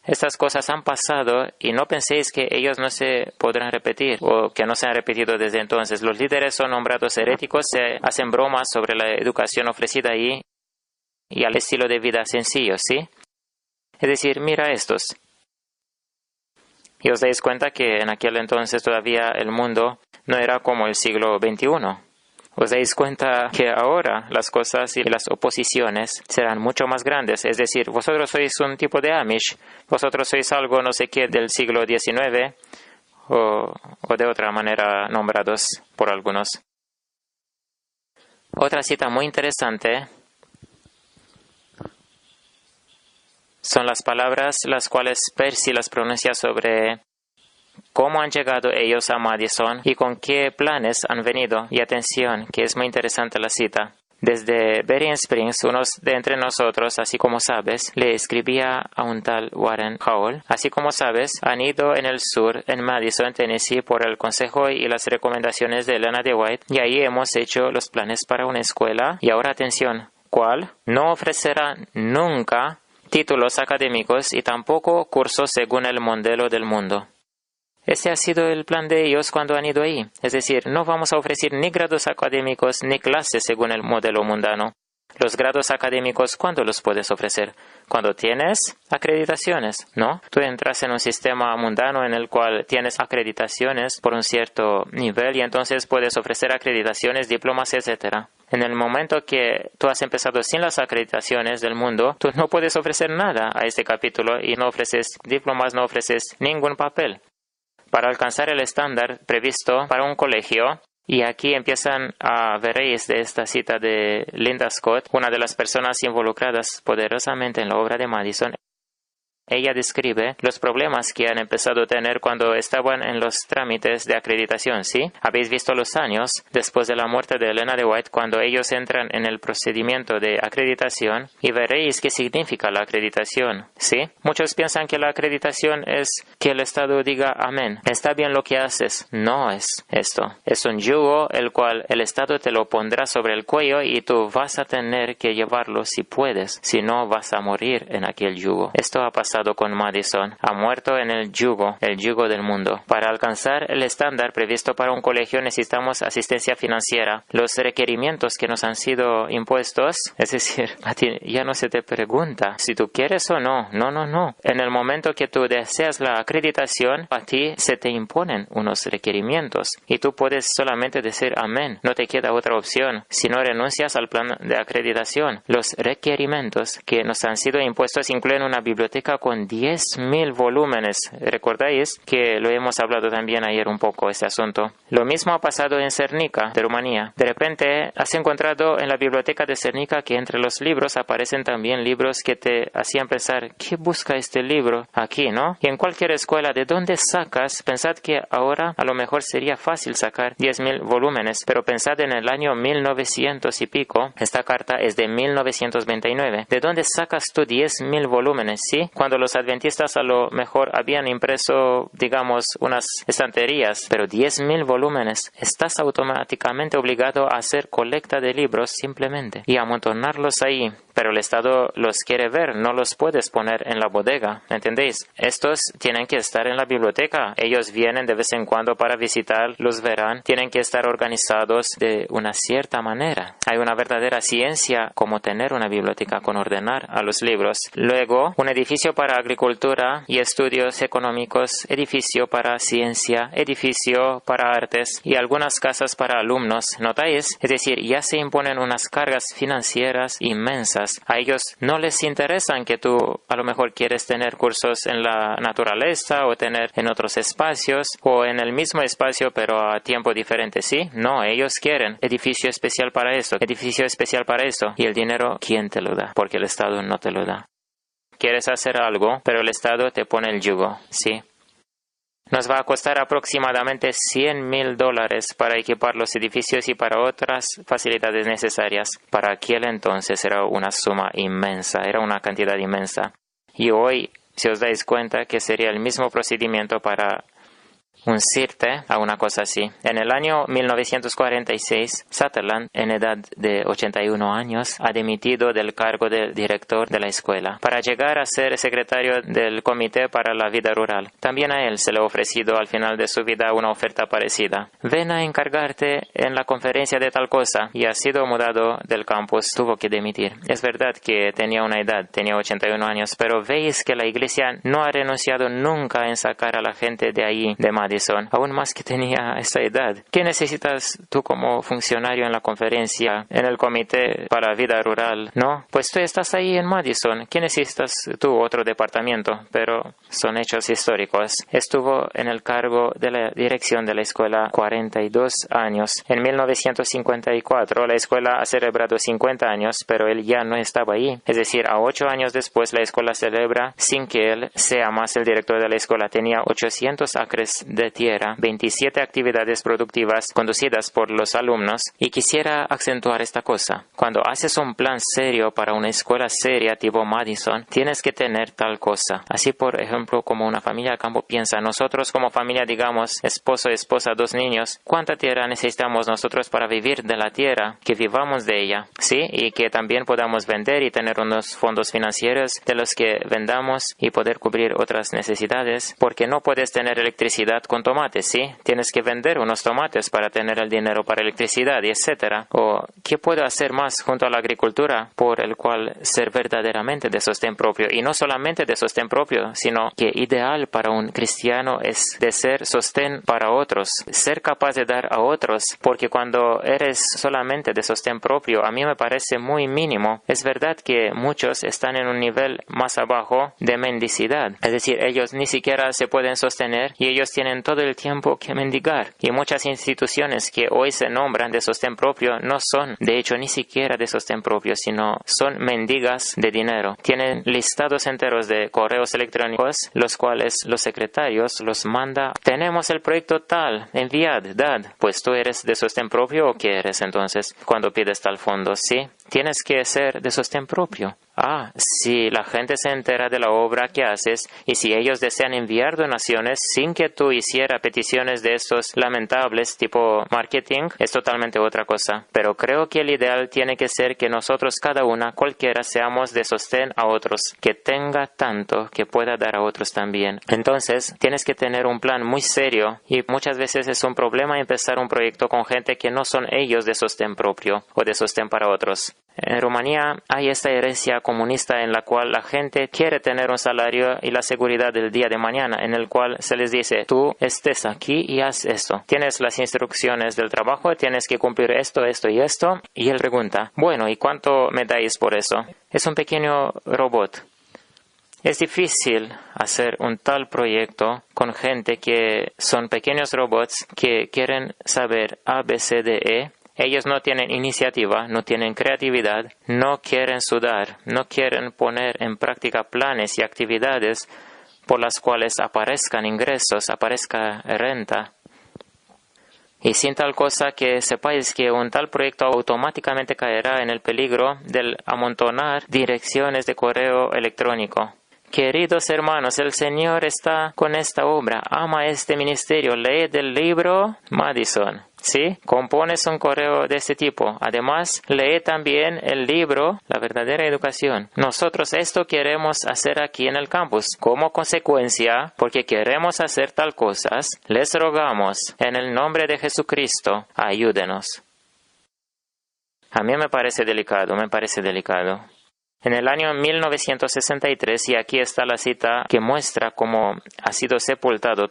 Estas cosas han pasado y no penséis que ellos no se podrán repetir o que no se han repetido desde entonces. Los líderes son nombrados heréticos, se hacen bromas sobre la educación ofrecida ahí y al estilo de vida sencillo, ¿sí? Es decir, mira estos. Y os dais cuenta que en aquel entonces todavía el mundo no era como el siglo XXI. Os dais cuenta que ahora las cosas y las oposiciones serán mucho más grandes. Es decir, vosotros sois un tipo de Amish, vosotros sois algo no sé qué del siglo XIX o de otra manera nombrados por algunos. Otra cita muy interesante son las palabras las cuales Percy las pronuncia sobre cómo han llegado ellos a Madison y con qué planes han venido. Y atención, que es muy interesante la cita. Desde Berrien Springs, unos de entre nosotros, así como sabes, le escribía a un tal Warren Howell. Así como sabes, han ido en el sur, en Madison, Tennessee, por el consejo y las recomendaciones de Elena de White, y ahí hemos hecho los planes para una escuela. Y ahora atención, ¿cuál? No ofrecerá nunca títulos académicos y tampoco cursos según el modelo del mundo. Ese ha sido el plan de ellos cuando han ido ahí. Es decir, no vamos a ofrecer ni grados académicos ni clases según el modelo mundano. Los grados académicos, ¿cuándo los puedes ofrecer? Cuando tienes acreditaciones, ¿no? Tú entras en un sistema mundano en el cual tienes acreditaciones por un cierto nivel y entonces puedes ofrecer acreditaciones, diplomas, etc. En el momento que tú has empezado sin las acreditaciones del mundo, tú no puedes ofrecer nada a este capítulo y no ofreces diplomas, no ofreces ningún papel. Para alcanzar el estándar previsto para un colegio, y aquí veréis de esta cita de Linda Scott, una de las personas involucradas poderosamente en la obra de Madison. Ella describe los problemas que han empezado a tener cuando estaban en los trámites de acreditación, ¿sí? Habéis visto los años después de la muerte de Elena de White cuando ellos entran en el procedimiento de acreditación y veréis qué significa la acreditación, ¿sí? Muchos piensan que la acreditación es que el Estado diga amén, está bien lo que haces. No es esto. Es un yugo el cual el Estado te lo pondrá sobre el cuello y tú vas a tener que llevarlo si puedes, si no vas a morir en aquel yugo. Esto ha pasado con Madison, ha muerto en el yugo del mundo. Para alcanzar el estándar previsto para un colegio necesitamos asistencia financiera. Los requerimientos que nos han sido impuestos, es decir, a ti ya no se te pregunta si tú quieres o no. No. En el momento que tú deseas la acreditación, a ti se te imponen unos requerimientos y tú puedes solamente decir amén. No te queda otra opción si no renuncias al plan de acreditación. Los requerimientos que nos han sido impuestos incluyen una biblioteca con 10,000 volúmenes. ¿Recordáis que lo hemos hablado también ayer un poco este asunto? Lo mismo ha pasado en Cernica, de Rumanía. De repente has encontrado en la biblioteca de Cernica que entre los libros aparecen también libros que te hacían pensar, ¿qué busca este libro aquí, no? Y en cualquier escuela, ¿de dónde sacas? Pensad que ahora a lo mejor sería fácil sacar 10,000 volúmenes, pero pensad en el año 1900 y pico. Esta carta es de 1929. ¿De dónde sacas tú 10,000 volúmenes? ¿Sí? Cuando los adventistas a lo mejor habían impreso, digamos, unas estanterías, pero 10,000 volúmenes, estás automáticamente obligado a hacer colecta de libros simplemente y amontonarlos ahí. Pero el Estado los quiere ver, no los puedes poner en la bodega, ¿entendéis? Estos tienen que estar en la biblioteca, ellos vienen de vez en cuando para visitar, los verán, tienen que estar organizados de una cierta manera. Hay una verdadera ciencia como tener una biblioteca con ordenar a los libros. Luego, un edificio para agricultura y estudios económicos, edificio para ciencia, edificio para artes y algunas casas para alumnos. ¿Notáis? Es decir, ya se imponen unas cargas financieras inmensas cosas. A ellos no les interesan que tú a lo mejor quieres tener cursos en la naturaleza o tener en otros espacios o en el mismo espacio pero a tiempo diferente, ¿sí? No, ellos quieren edificio especial para eso, edificio especial para eso. Y el dinero, ¿quién te lo da? Porque el Estado no te lo da. Quieres hacer algo, pero el Estado te pone el yugo, ¿sí? Nos va a costar aproximadamente $100,000 para equipar los edificios y para otras facilidades necesarias. Para aquel entonces era una suma inmensa, era una cantidad inmensa. Y hoy, si os dais cuenta que sería el mismo procedimiento para un CIRTE a una cosa así. En el año 1946, Sutherland, en edad de 81 años, ha dimitido del cargo de director de la escuela para llegar a ser secretario del Comité para la Vida Rural. También a él se le ha ofrecido al final de su vida una oferta parecida. Ven a encargarte en la conferencia de tal cosa, y ha sido mudado del campus. Tuvo que dimitir. Es verdad que tenía una edad, tenía 81 años, pero veis que la iglesia no ha renunciado nunca en sacar a la gente de ahí, de Madison, aún más que tenía esa edad. ¿Qué necesitas tú como funcionario en la conferencia, en el Comité para la Vida Rural? No, pues tú estás ahí en Madison. ¿Qué necesitas tú? Otro departamento. Pero son hechos históricos. Estuvo en el cargo de la dirección de la escuela 42 años. En 1954 la escuela ha celebrado 50 años, pero él ya no estaba ahí. Es decir, a 8 años después la escuela celebra sin que él sea más el director de la escuela. Tenía 800 acres de tierra, 27 actividades productivas conducidas por los alumnos, y quisiera acentuar esta cosa. Cuando haces un plan serio para una escuela seria tipo Madison, tienes que tener tal cosa. Así, por ejemplo, como una familia de campo piensa, nosotros como familia, digamos, esposo, esposa, 2 niños, ¿cuánta tierra necesitamos nosotros para vivir de la tierra? Que vivamos de ella, ¿sí? Y que también podamos vender y tener unos fondos financieros de los que vendamos y poder cubrir otras necesidades, porque no puedes tener electricidad con tomates, ¿sí? Tienes que vender unos tomates para tener el dinero para electricidad y etcétera. O, ¿qué puedo hacer más junto a la agricultura por el cual ser verdaderamente de sostén propio? Y no solamente de sostén propio, sino que ideal para un cristiano es de ser sostén para otros, ser capaz de dar a otros, porque cuando eres solamente de sostén propio, a mí me parece muy mínimo. Es verdad que muchos están en un nivel más abajo de mendicidad, es decir, ellos ni siquiera se pueden sostener y ellos tienen todo el tiempo que mendigar. Y muchas instituciones que hoy se nombran de sostén propio no son, de hecho, ni siquiera de sostén propio, sino son mendigas de dinero. Tienen listados enteros de correos electrónicos, los cuales los secretarios los manda. Tenemos el proyecto tal, enviad, dad. Pues tú eres de sostén propio, ¿o qué eres entonces cuando pides tal fondo? Sí, tienes que ser de sostén propio. Si la gente se entera de la obra que haces y si ellos desean enviar donaciones sin que tú hicieras peticiones de estos lamentables tipo marketing, es totalmente otra cosa. Pero creo que el ideal tiene que ser que nosotros cada una, cualquiera, seamos de sostén a otros, que tenga tanto que pueda dar a otros también. Entonces, tienes que tener un plan muy serio y muchas veces es un problema empezar un proyecto con gente que no son ellos de sostén propio o de sostén para otros. En Rumanía hay esta herencia comunista en la cual la gente quiere tener un salario y la seguridad del día de mañana, en el cual se les dice, tú estés aquí y haz esto. Tienes las instrucciones del trabajo, tienes que cumplir esto, esto y esto. Y él pregunta, bueno, ¿y cuánto me dais por eso? Es un pequeño robot. Es difícil hacer un tal proyecto con gente que son pequeños robots que quieren saber A, B, C, D, E. Ellos no tienen iniciativa, no tienen creatividad, no quieren sudar, no quieren poner en práctica planes y actividades por las cuales aparezcan ingresos, aparezca renta. Y sin tal cosa que sepáis que un tal proyecto automáticamente caerá en el peligro del amontonar direcciones de correo electrónico. Queridos hermanos, el Señor está con esta obra, ama este ministerio, lee del libro Madison. ¿Sí? Compones un correo de este tipo. Además, lee también el libro La verdadera educación. Nosotros esto queremos hacer aquí en el campus. Como consecuencia, porque queremos hacer tal cosas, les rogamos, en el nombre de Jesucristo, ayúdenos. A mí me parece delicado. En el año 1963, y aquí está la cita que muestra cómo ha sido sepultado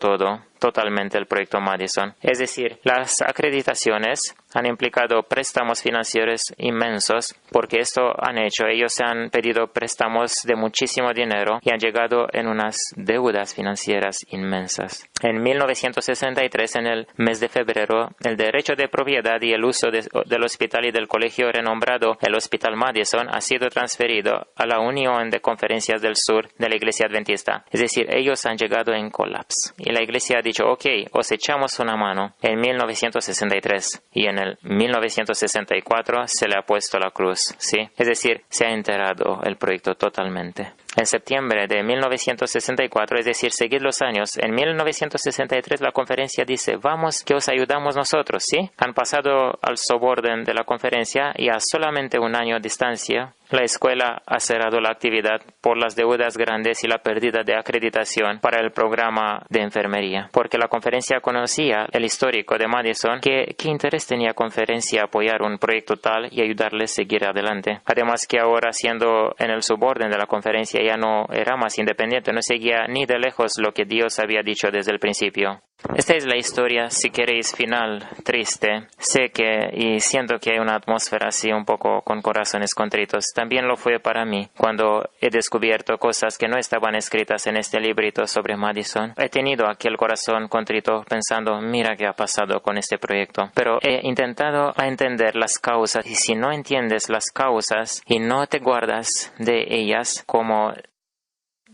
totalmente el proyecto Madison. Es decir, las acreditaciones han implicado préstamos financieros inmensos, porque esto han hecho. Ellos han pedido préstamos de muchísimo dinero y han llegado en unas deudas financieras inmensas. En 1963, en el mes de febrero, el derecho de propiedad y el uso del hospital y del colegio renombrado el Hospital Madison ha sido transferido a la Unión de Conferencias del Sur de la Iglesia Adventista. Es decir, ellos han llegado en colapso. Y la Iglesia ha dicho, ok, os echamos una mano en 1963 y en el 1964 se le ha puesto la cruz, ¿sí? Es decir, se ha enterrado el proyecto totalmente. En septiembre de 1964, es decir, seguid los años, en 1963 la conferencia dice, vamos que os ayudamos nosotros, ¿sí? Han pasado al suborden de la conferencia y a solamente un año de distancia, la escuela ha cerrado la actividad por las deudas grandes y la pérdida de acreditación para el programa de enfermería, porque la conferencia conocía el histórico de Madison, qué interés tenía conferencia apoyar un proyecto tal y ayudarles a seguir adelante. Además que ahora siendo en el suborden de la conferencia ya no era más independiente, no seguía ni de lejos lo que Dios había dicho desde el principio. Esta es la historia, si queréis, final, triste. Sé que y siento que hay una atmósfera así un poco con corazones contritos. También lo fue para mí cuando he descubierto cosas que no estaban escritas en este librito sobre Madison. He tenido aquel corazón contrito pensando, mira qué ha pasado con este proyecto. Pero he intentado entender las causas y si no entiendes las causas y no te guardas de ellas como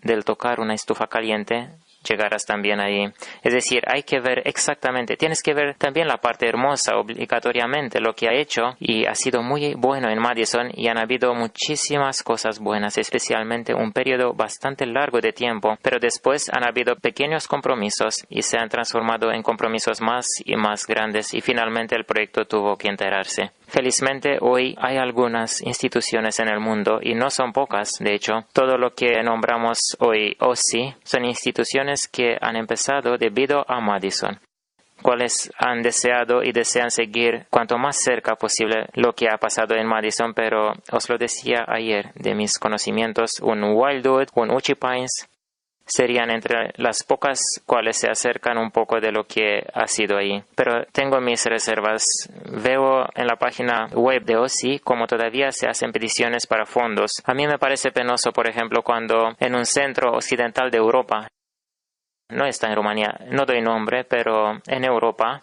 del tocar una estufa caliente, llegarás también ahí. Es decir, hay que ver exactamente, tienes que ver también la parte hermosa obligatoriamente, lo que ha hecho y ha sido muy bueno en Madison y han habido muchísimas cosas buenas, especialmente un periodo bastante largo de tiempo, pero después han habido pequeños compromisos y se han transformado en compromisos más y más grandes y finalmente el proyecto tuvo que enterrarse. Felizmente hoy hay algunas instituciones en el mundo y no son pocas, de hecho, todo lo que nombramos hoy OSI son instituciones que han empezado debido a Madison, cuales han deseado y desean seguir cuanto más cerca posible lo que ha pasado en Madison, pero os lo decía ayer, de mis conocimientos, un Wildwood, un Uchee Pines, serían entre las pocas cuales se acercan un poco de lo que ha sido ahí. Pero tengo mis reservas. Veo en la página web de OSI como todavía se hacen peticiones para fondos. A mí me parece penoso, por ejemplo, cuando en un centro occidental de Europa, no está en Rumanía, no doy nombre, pero en Europa,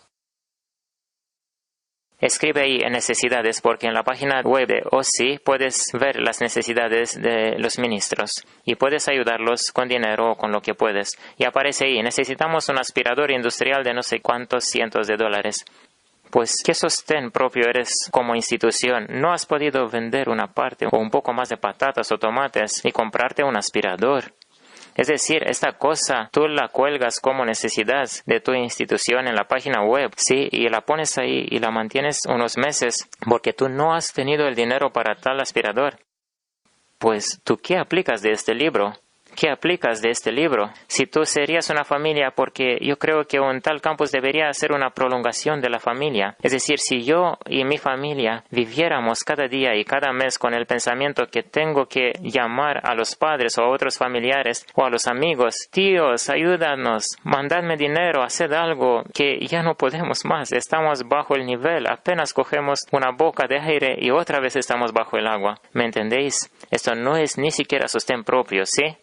escribe ahí en necesidades porque en la página web de OSI puedes ver las necesidades de los ministros y puedes ayudarlos con dinero o con lo que puedes. Y aparece ahí, necesitamos un aspirador industrial de no sé cuántos cientos de dólares. Pues, ¿qué sostén propio eres como institución? No has podido vender una parte o un poco más de patatas o tomates y comprarte un aspirador. Es decir, esta cosa tú la cuelgas como necesidad de tu institución en la página web, ¿sí? Y la pones ahí y la mantienes unos meses porque tú no has tenido el dinero para tal aspirador. Pues, ¿tú qué aplicas de este libro? ¿Qué aplicas de este libro? Si tú serías una familia, porque yo creo que un tal campus debería ser una prolongación de la familia. Es decir, si yo y mi familia viviéramos cada día y cada mes con el pensamiento que tengo que llamar a los padres o a otros familiares o a los amigos, tíos, ayúdanos, mandadme dinero, haced algo, que ya no podemos más, estamos bajo el nivel, apenas cogemos una boca de aire y otra vez estamos bajo el agua. ¿Me entendéis? Esto no es ni siquiera sostén propio, ¿sí?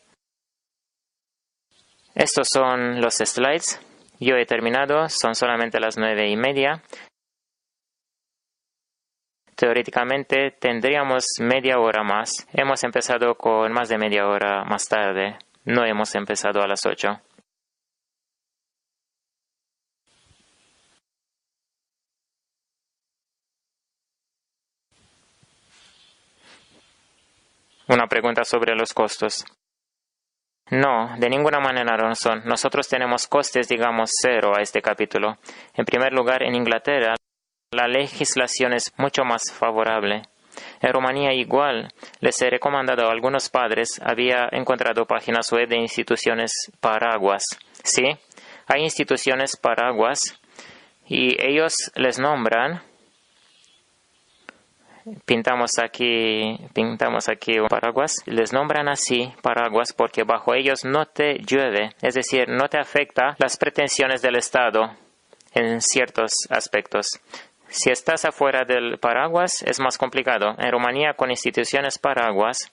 Estos son los slides. Yo he terminado, son solamente las 9:30. Teóricamente tendríamos media hora más. Hemos empezado con más de media hora más tarde. No hemos empezado a las 8. Una pregunta sobre los costos. No, de ninguna manera no son. Nosotros tenemos costes, digamos, cero a este capítulo. En primer lugar, en Inglaterra, la legislación es mucho más favorable. En Rumanía igual, les he recomendado a algunos padres, había encontrado páginas web de instituciones paraguas. ¿Sí? Hay instituciones paraguas y ellos les nombran. Pintamos aquí un paraguas. Les nombran así paraguas porque bajo ellos no te llueve, es decir, no te afecta las pretensiones del Estado en ciertos aspectos. Si estás afuera del paraguas, es más complicado. En Rumanía, con instituciones paraguas,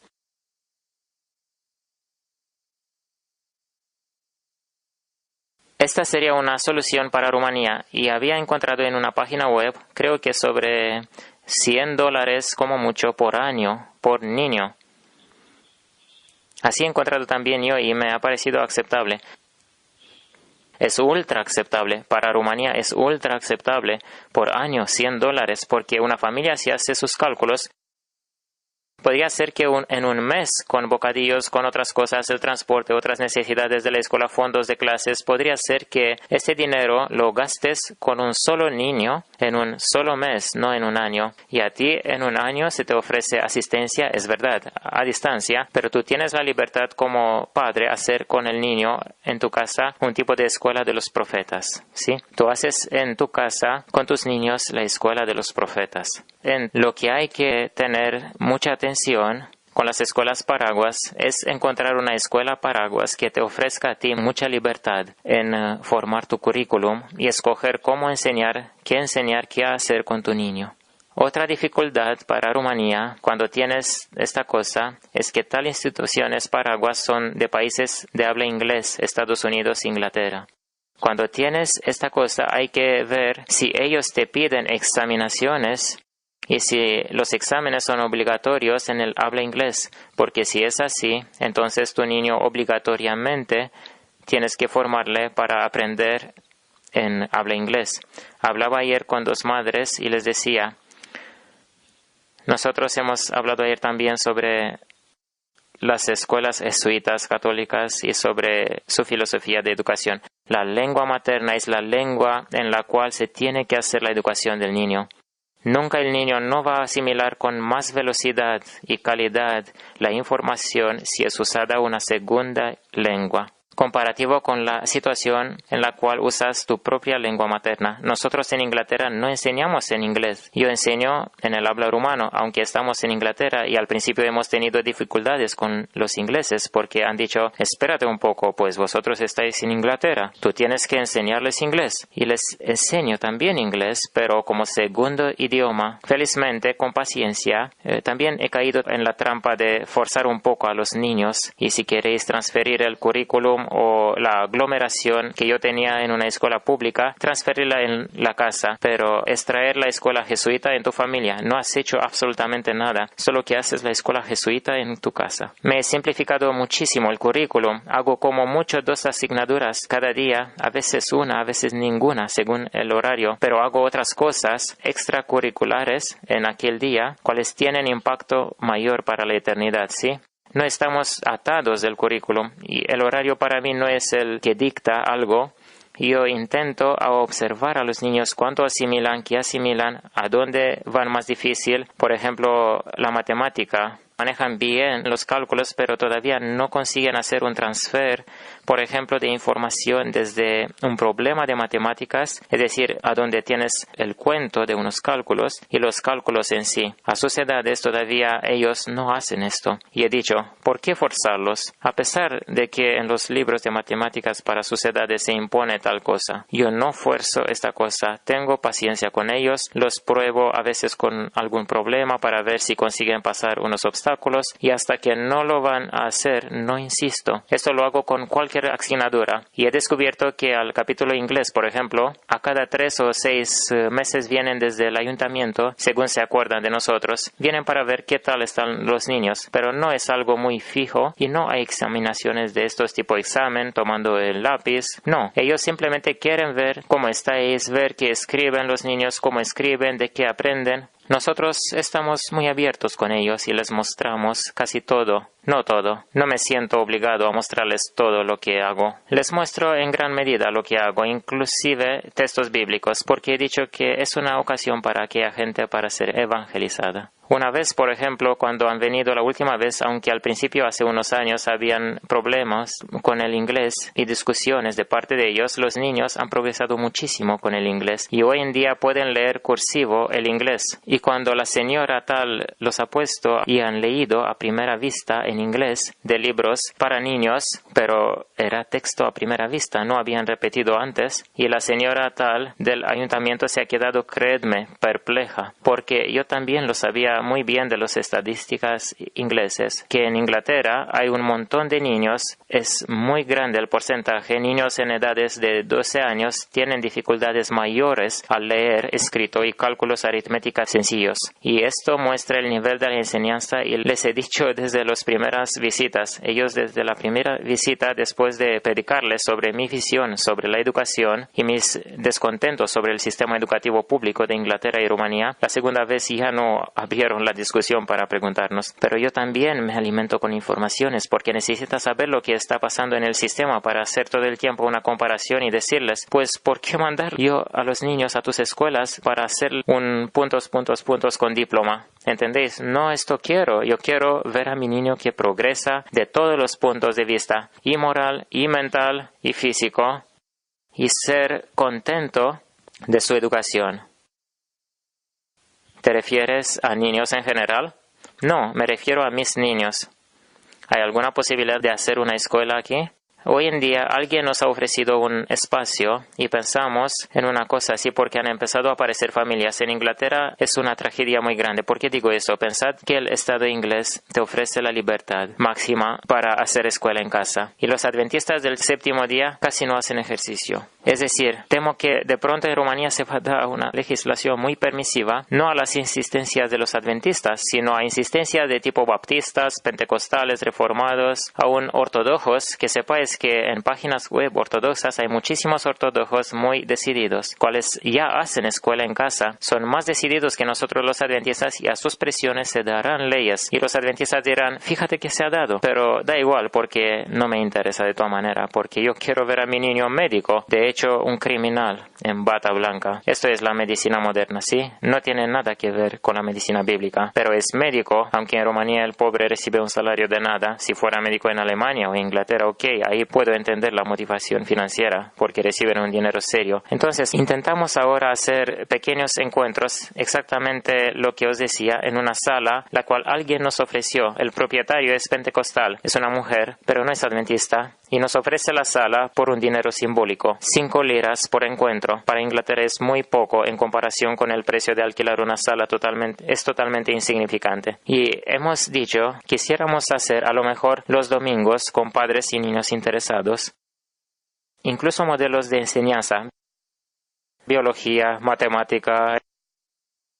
esta sería una solución para Rumanía y había encontrado en una página web, creo que sobre $100 como mucho por año, por niño. Así he encontrado también yo y me ha parecido aceptable. Es ultra aceptable. Para Rumanía es ultra aceptable por año $100 porque una familia si hace sus cálculos podría ser que en un mes, con bocadillos, con otras cosas, el transporte, otras necesidades de la escuela, fondos de clases, podría ser que este dinero lo gastes con un solo niño en un solo mes, no en un año. Y a ti en un año se te ofrece asistencia, es verdad, a distancia, pero tú tienes la libertad como padre hacer con el niño en tu casa un tipo de escuela de los profetas, ¿sí? Tú haces en tu casa con tus niños la escuela de los profetas. En lo que hay que tener mucha atención con las escuelas paraguas es encontrar una escuela paraguas que te ofrezca a ti mucha libertad en formar tu currículum y escoger cómo enseñar, qué hacer con tu niño. Otra dificultad para Rumanía cuando tienes esta cosa es que tales instituciones paraguas son de países de habla inglés, Estados Unidos, Inglaterra. Cuando tienes esta cosa hay que ver si ellos te piden examinaciones y si los exámenes son obligatorios en el habla inglés, porque si es así, entonces tu niño obligatoriamente tienes que formarle para aprender en habla inglés. Hablaba ayer con dos madres y les decía, nosotros hemos hablado ayer también sobre las escuelas jesuitas católicas y sobre su filosofía de educación. La lengua materna es la lengua en la cual se tiene que hacer la educación del niño. Nunca el niño no va a asimilar con más velocidad y calidad la información si es usada una segunda lengua, comparativo con la situación en la cual usas tu propia lengua materna. Nosotros en Inglaterra no enseñamos en inglés. Yo enseño en el habla rumano, aunque estamos en Inglaterra y al principio hemos tenido dificultades con los ingleses porque han dicho, espérate un poco, pues vosotros estáis en Inglaterra, tú tienes que enseñarles inglés. Y les enseño también inglés, pero como segundo idioma. Felizmente, con paciencia, también he caído en la trampa de forzar un poco a los niños y si queréis transferir el currículum o la aglomeración que yo tenía en una escuela pública, transferirla en la casa, pero extraer la escuela jesuita en tu familia. No has hecho absolutamente nada, solo que haces la escuela jesuita en tu casa. Me he simplificado muchísimo el currículum. Hago como mucho 2 asignaturas cada día, a veces una, a veces ninguna, según el horario, pero hago otras cosas extracurriculares en aquel día, cuales tienen impacto mayor para la eternidad, ¿sí? No estamos atados del currículum y el horario para mí no es el que dicta algo. Yo intento observar a los niños cuánto asimilan, qué asimilan, a dónde van más difícil. Por ejemplo, la matemática. Manejan bien los cálculos, pero todavía no consiguen hacer un transfer, por ejemplo, de información desde un problema de matemáticas, es decir, a donde tienes el cuento de unos cálculos y los cálculos en sí. A sus edades todavía ellos no hacen esto. Y he dicho, ¿por qué forzarlos? A pesar de que en los libros de matemáticas para sus edades se impone tal cosa. Yo no fuerzo esta cosa. Tengo paciencia con ellos, los pruebo a veces con algún problema para ver si consiguen pasar unos obstáculos y hasta que no lo van a hacer, no insisto. Esto lo hago con cualquier asignatura y he descubierto que al capítulo inglés, por ejemplo, a cada 3 o 6 meses vienen desde el ayuntamiento, según se acuerdan de nosotros, vienen para ver qué tal están los niños, pero no es algo muy fijo y no hay examinaciones de estos tipo examen, tomando el lápiz, no. Ellos simplemente quieren ver cómo estáis, ver qué escriben los niños, cómo escriben, de qué aprenden. Nosotros estamos muy abiertos con ellos y les mostramos casi todo. No todo. No me siento obligado a mostrarles todo lo que hago. Les muestro en gran medida lo que hago, inclusive textos bíblicos, porque he dicho que es una ocasión para aquella gente para ser evangelizada. Una vez, por ejemplo, cuando han venido la última vez, aunque al principio hace unos años habían problemas con el inglés y discusiones de parte de ellos, los niños han progresado muchísimo con el inglés y hoy en día pueden leer cursivo el inglés. Y cuando la señora tal los ha puesto y han leído a primera vista en inglés de libros para niños, pero pero era texto a primera vista, no habían repetido antes, y la señora tal del ayuntamiento se ha quedado, créedme, perpleja, porque yo también lo sabía muy bien de las estadísticas ingleses, que en Inglaterra hay un montón de niños, es muy grande el porcentaje, niños en edades de 12 años tienen dificultades mayores al leer, escrito y cálculos aritméticos sencillos, y esto muestra el nivel de la enseñanza, y les he dicho desde las primeras visitas, ellos desde la primera visita, después de predicarles sobre mi visión sobre la educación y mis descontentos sobre el sistema educativo público de Inglaterra y Rumanía, la segunda vez ya no abrieron la discusión para preguntarnos, pero yo también me alimento con informaciones porque necesitas saber lo que está pasando en el sistema para hacer todo el tiempo una comparación y decirles, pues, ¿por qué mandar yo a los niños a tus escuelas para hacer un puntos con diploma? ¿Entendéis? No esto quiero. Yo quiero ver a mi niño que progresa de todos los puntos de vista, y moral, y mental, y físico, y ser contento de su educación. ¿Te refieres a niños en general? No, me refiero a mis niños. ¿Hay alguna posibilidad de hacer una escuela aquí? Hoy en día alguien nos ha ofrecido un espacio y pensamos en una cosa así porque han empezado a aparecer familias. En Inglaterra es una tragedia muy grande. ¿Por qué digo eso? Pensad que el Estado inglés te ofrece la libertad máxima para hacer escuela en casa y los adventistas del séptimo día casi no hacen ejercicio. Es decir, temo que de pronto en Rumanía se va a dar una legislación muy permisiva, no a las insistencias de los adventistas, sino a insistencias de tipo baptistas, pentecostales, reformados, aún ortodoxos, que sepáis que en páginas web ortodoxas hay muchísimos ortodoxos muy decididos, cuales ya hacen escuela en casa, son más decididos que nosotros los adventistas y a sus presiones se darán leyes y los adventistas dirán, fíjate que se ha dado, pero da igual porque no me interesa de todas maneras, porque yo quiero ver a mi niño médico, de hecho un criminal en bata blanca. Esto es la medicina moderna, ¿sí? No tiene nada que ver con la medicina bíblica, pero es médico, aunque en Rumanía el pobre recibe un salario de nada. Si fuera médico en Alemania o Inglaterra, ok, ahí puedo entender la motivación financiera, porque reciben un dinero serio. Entonces, intentamos ahora hacer pequeños encuentros, exactamente lo que os decía, en una sala, la cual alguien nos ofreció. El propietario es pentecostal, es una mujer, pero no es adventista, y nos ofrece la sala por un dinero simbólico, 5 liras por encuentro. Para Inglaterra es muy poco en comparación con el precio de alquilar una sala, es totalmente insignificante. Y hemos dicho, quisiéramos hacer a lo mejor los domingos con padres y niños interesados, incluso modelos de enseñanza, biología, matemática,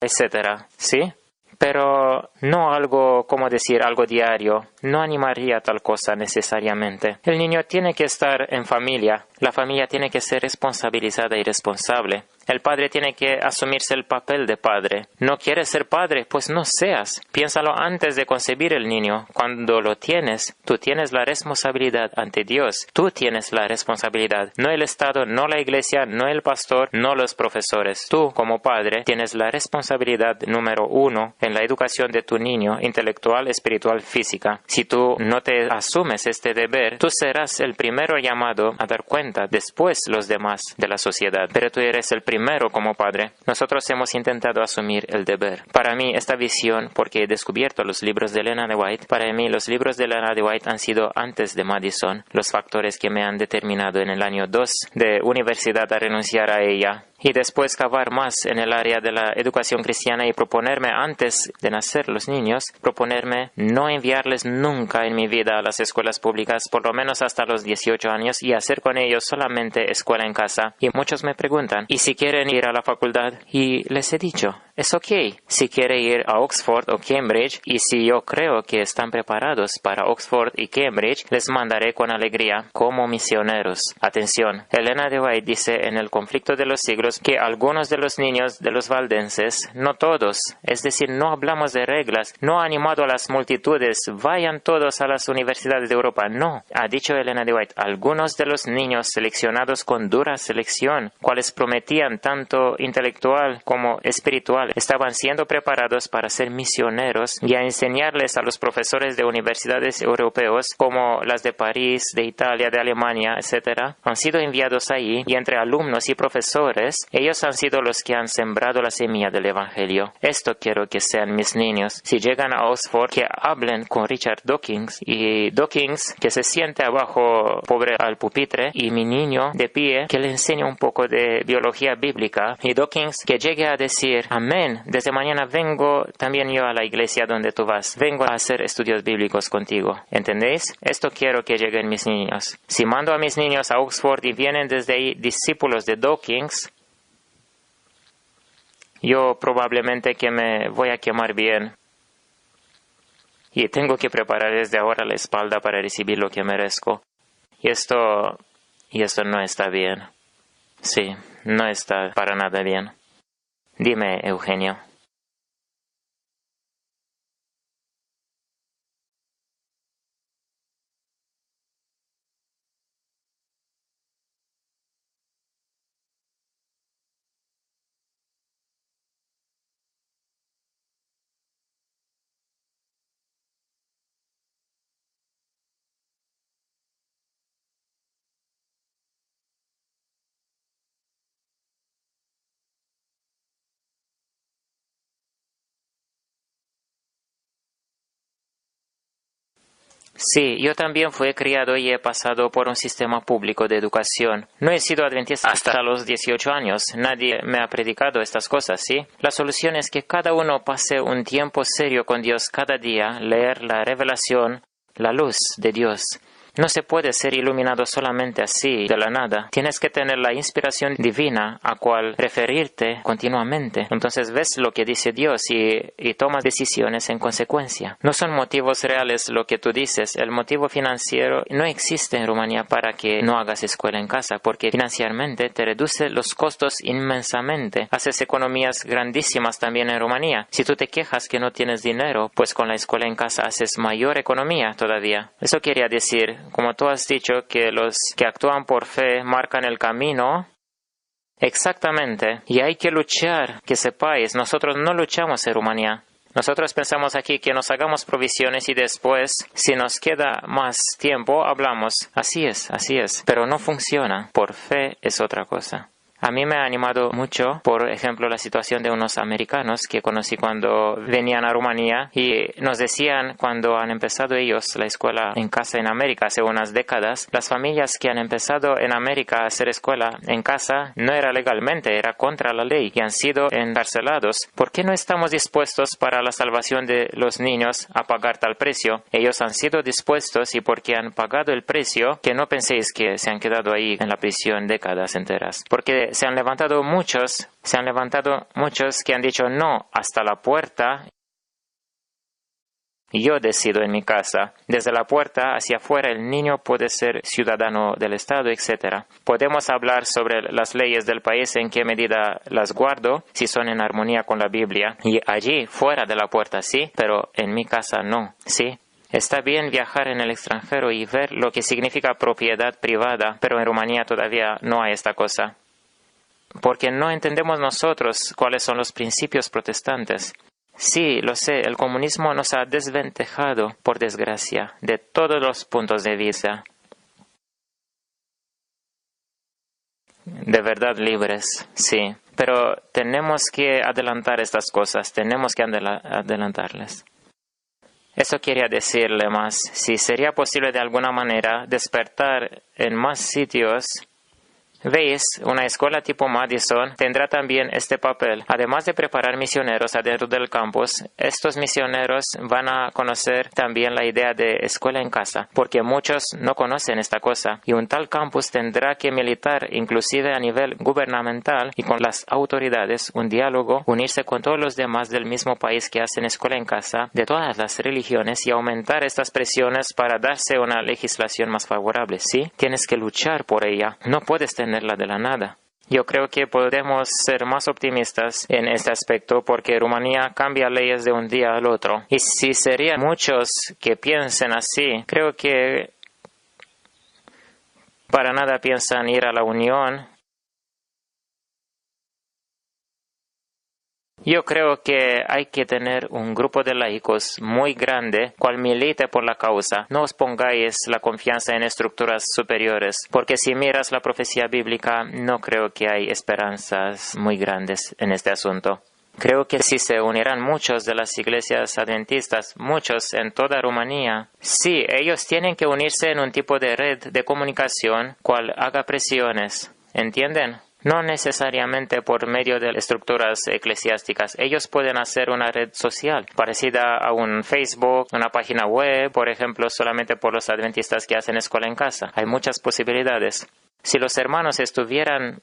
etcétera, ¿sí? Pero no algo, como decir, algo diario. No animaría a tal cosa necesariamente. El niño tiene que estar en familia. La familia tiene que ser responsabilizada y responsable. El padre tiene que asumirse el papel de padre. ¿No quieres ser padre? Pues no seas. Piénsalo antes de concebir el niño. Cuando lo tienes, tú tienes la responsabilidad ante Dios. Tú tienes la responsabilidad. No el Estado, no la iglesia, no el pastor, no los profesores. Tú, como padre, tienes la responsabilidad número 1 en la educación de tu niño, intelectual, espiritual, física. Si tú no te asumes este deber, tú serás el primero llamado a dar cuenta, después los demás de la sociedad. Pero tú eres el primero como padre. Nosotros hemos intentado asumir el deber. Para mí, esta visión, porque he descubierto los libros de Ellen G. White, para mí los libros de Ellen G. White han sido antes de Madison los factores que me han determinado en el año 2 de universidad a renunciar a ella. Y después cavar más en el área de la educación cristiana y proponerme antes de nacer los niños, proponerme no enviarles nunca en mi vida a las escuelas públicas, por lo menos hasta los 18 años, y hacer con ellos solamente escuela en casa. Y muchos me preguntan, ¿y si quieren ir a la facultad? Y les he dicho, es ok. Si quiere ir a Oxford o Cambridge, y si yo creo que están preparados para Oxford y Cambridge, les mandaré con alegría como misioneros. Atención, Ellen G. White dice en El conflicto de los siglos que algunos de los niños de los valdenses, no todos, es decir, no hablamos de reglas, no ha animado a las multitudes, vayan todos a las universidades de Europa, no. Ha dicho Ellen G. White, algunos de los niños seleccionados con dura selección, cuales prometían tanto intelectual como espiritual cual estaban siendo preparados para ser misioneros y a enseñarles a los profesores de universidades europeos como las de París, de Italia, de Alemania, etc. Han sido enviados ahí y entre alumnos y profesores, ellos han sido los que han sembrado la semilla del Evangelio. Esto quiero que sean mis niños. Si llegan a Oxford, que hablen con Richard Dawkins y Dawkins que se siente abajo pobre al pupitre y mi niño de pie que le enseñe un poco de biología bíblica y Dawkins que llegue a decir amén, desde mañana vengo también yo a la iglesia donde tú vas, vengo a hacer estudios bíblicos contigo. ¿Entendéis? Esto quiero que lleguen mis niños. Si mando a mis niños a Oxford y vienen desde ahí discípulos de Dawkins, yo probablemente que me voy a quemar bien. Y tengo que preparar desde ahora la espalda para recibir lo que merezco. Y esto no está bien. Sí, no está para nada bien. Dime, Eugenio. Sí, yo también fui criado y he pasado por un sistema público de educación. No he sido adventista hasta los 18 años. Nadie me ha predicado estas cosas, ¿sí? La solución es que cada uno pase un tiempo serio con Dios cada día, leer la revelación, la luz de Dios. No se puede ser iluminado solamente así, de la nada. Tienes que tener la inspiración divina a cual referirte continuamente. Entonces ves lo que dice Dios y tomas decisiones en consecuencia. No son motivos reales lo que tú dices. El motivo financiero no existe en Rumanía para que no hagas escuela en casa, porque financieramente te reduce los costos inmensamente. Haces economías grandísimas también en Rumanía. Si tú te quejas que no tienes dinero, pues con la escuela en casa haces mayor economía todavía. Eso quería decir, como tú has dicho, que los que actúan por fe marcan el camino. Exactamente. Y hay que luchar, que sepáis, nosotros no luchamos en Rumanía. Nosotros pensamos aquí que nos hagamos provisiones y después, si nos queda más tiempo, hablamos. Así es. Pero no funciona. Por fe es otra cosa. A mí me ha animado mucho, por ejemplo, la situación de unos americanos que conocí cuando venían a Rumanía y nos decían cuando han empezado ellos la escuela en casa en América hace unas décadas, las familias que han empezado en América a hacer escuela en casa no era legalmente, era contra la ley y han sido encarcelados. ¿Por qué no estamos dispuestos para la salvación de los niños a pagar tal precio? Ellos han sido dispuestos y porque han pagado el precio, que no penséis que se han quedado ahí en la prisión décadas enteras. Porque se han levantado muchos que han dicho no hasta la puerta. Yo decido en mi casa. Desde la puerta hacia afuera el niño puede ser ciudadano del Estado, etc. Podemos hablar sobre las leyes del país, en qué medida las guardo, si son en armonía con la Biblia. Y allí, fuera de la puerta, sí, pero en mi casa no, sí. Está bien viajar en el extranjero y ver lo que significa propiedad privada, pero en Rumanía todavía no hay esta cosa. Porque no entendemos nosotros cuáles son los principios protestantes. Sí, lo sé, el comunismo nos ha desventajado, por desgracia, de todos los puntos de vista. De verdad libres, sí. Pero tenemos que adelantar estas cosas, tenemos que adelantarles. Eso quería decirle más. Si sería posible de alguna manera despertar en más sitios. ¿Veis? Una escuela tipo Madison tendrá también este papel. Además de preparar misioneros adentro del campus, estos misioneros van a conocer también la idea de escuela en casa, porque muchos no conocen esta cosa. Y un tal campus tendrá que militar, inclusive a nivel gubernamental y con las autoridades, un diálogo, unirse con todos los demás del mismo país que hacen escuela en casa, de todas las religiones, y aumentar estas presiones para darse una legislación más favorable. ¿Sí? Tienes que luchar por ella. No puedes tenerla de la nada. Yo creo que podemos ser más optimistas en este aspecto porque Rumanía cambia leyes de un día al otro. Y si serían muchos que piensen así, creo que para nada piensan ir a la Unión. Yo creo que hay que tener un grupo de laicos muy grande, cual milite por la causa. No os pongáis la confianza en estructuras superiores, porque si miras la profecía bíblica, no creo que hay esperanzas muy grandes en este asunto. Creo que si se unirán muchos de las iglesias adventistas, muchos en toda Rumanía, sí, ellos tienen que unirse en un tipo de red de comunicación cual haga presiones. ¿Entienden? No necesariamente por medio de estructuras eclesiásticas. Ellos pueden hacer una red social parecida a un Facebook, una página web, por ejemplo, solamente por los adventistas que hacen escuela en casa. Hay muchas posibilidades. Si los hermanos estuvieran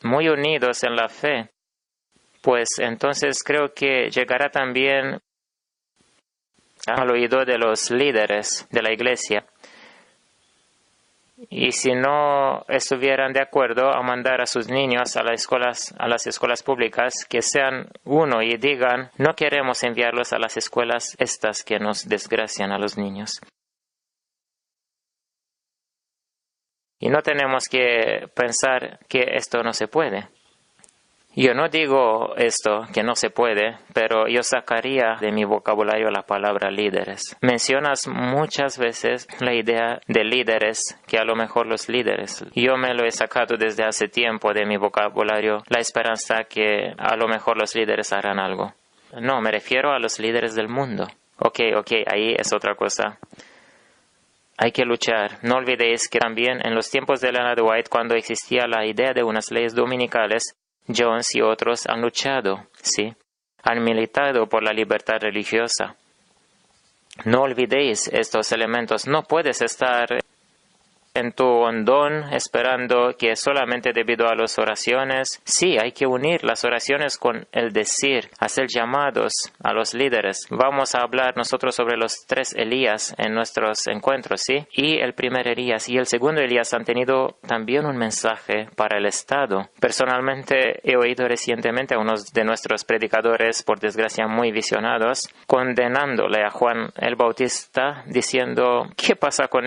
muy unidos en la fe, pues entonces creo que llegará también al oído de los líderes de la iglesia. Y si no estuvieran de acuerdo a mandar a sus niños a las escuelas públicas, que sean uno y digan, no queremos enviarlos a las escuelas estas que nos desgracian a los niños. Y no tenemos que pensar que esto no se puede. Yo no digo esto, que no se puede, pero yo sacaría de mi vocabulario la palabra líderes. Mencionas muchas veces la idea de líderes, que a lo mejor los líderes. Yo me lo he sacado desde hace tiempo de mi vocabulario, la esperanza que a lo mejor los líderes harán algo. No, me refiero a los líderes del mundo. Ok, ahí es otra cosa. Hay que luchar. No olvidéis que también en los tiempos de Elena de White, cuando existía la idea de unas leyes dominicales, Jones y otros han luchado, sí, han militado por la libertad religiosa. No olvidéis estos elementos. No puedes estar en tu hondón esperando que solamente debido a las oraciones. Sí, hay que unir las oraciones con el decir, hacer llamados a los líderes. Vamos a hablar nosotros sobre los 3 Elías en nuestros encuentros, ¿sí? Y el primer Elías y el segundo Elías han tenido también un mensaje para el Estado. Personalmente he oído recientemente a unos de nuestros predicadores, por desgracia muy visionados, condenándole a Juan el Bautista, diciendo, ¿qué pasa con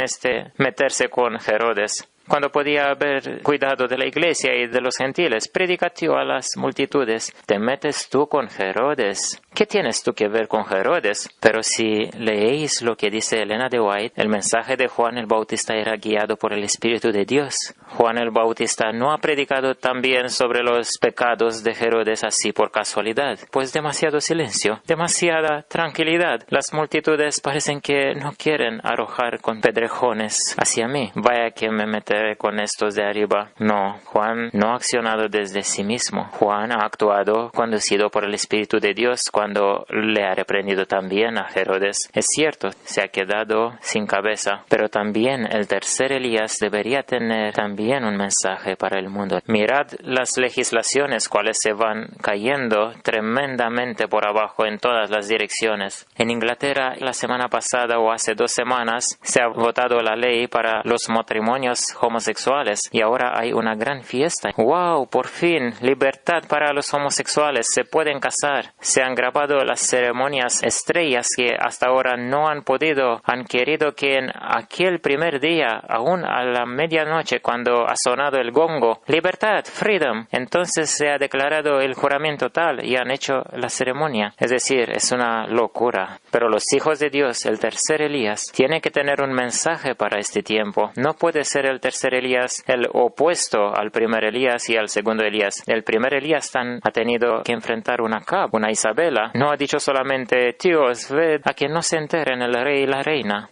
meterse con Herodes? Cuando podía haber cuidado de la iglesia y de los gentiles, predicatio a las multitudes. ¿Te metes tú con Herodes? ¿Qué tienes tú que ver con Herodes? Pero si leéis lo que dice Elena de White, el mensaje de Juan el Bautista era guiado por el Espíritu de Dios. Juan el Bautista no ha predicado también sobre los pecados de Herodes así por casualidad, pues demasiado silencio, demasiada tranquilidad. Las multitudes parecen que no quieren arrojar con pedrejones hacia mí. Vaya que me meteré con estos de arriba. No, Juan no ha accionado desde sí mismo. Juan ha actuado conducido por el Espíritu de Dios cuando le ha reprendido también a Herodes. Es cierto, se ha quedado sin cabeza, pero también el tercer Elías debería tener también un mensaje para el mundo. Mirad las legislaciones cuales se van cayendo tremendamente por abajo en todas las direcciones. En Inglaterra, la semana pasada o hace 2 semanas, se ha votado la ley para los matrimonios homosexuales y ahora hay una gran fiesta. ¡Wow! Por fin, libertad para los homosexuales, se pueden casar. Se han grabado las ceremonias estrellas que hasta ahora no han podido, han querido que en aquel primer día, aún a la medianoche cuando ha sonado el gongo, libertad, freedom, entonces se ha declarado el juramento tal y han hecho la ceremonia. Es decir, es una locura. Pero los hijos de Dios, el tercer Elías, tiene que tener un mensaje para este tiempo. No puede ser el tercer Elías el opuesto al primer Elías y al segundo Elías. El primer Elías ha tenido que enfrentar una Acab, una Isabela. No ha dicho solamente, tíos, ved a que no se enteren el rey y la reina.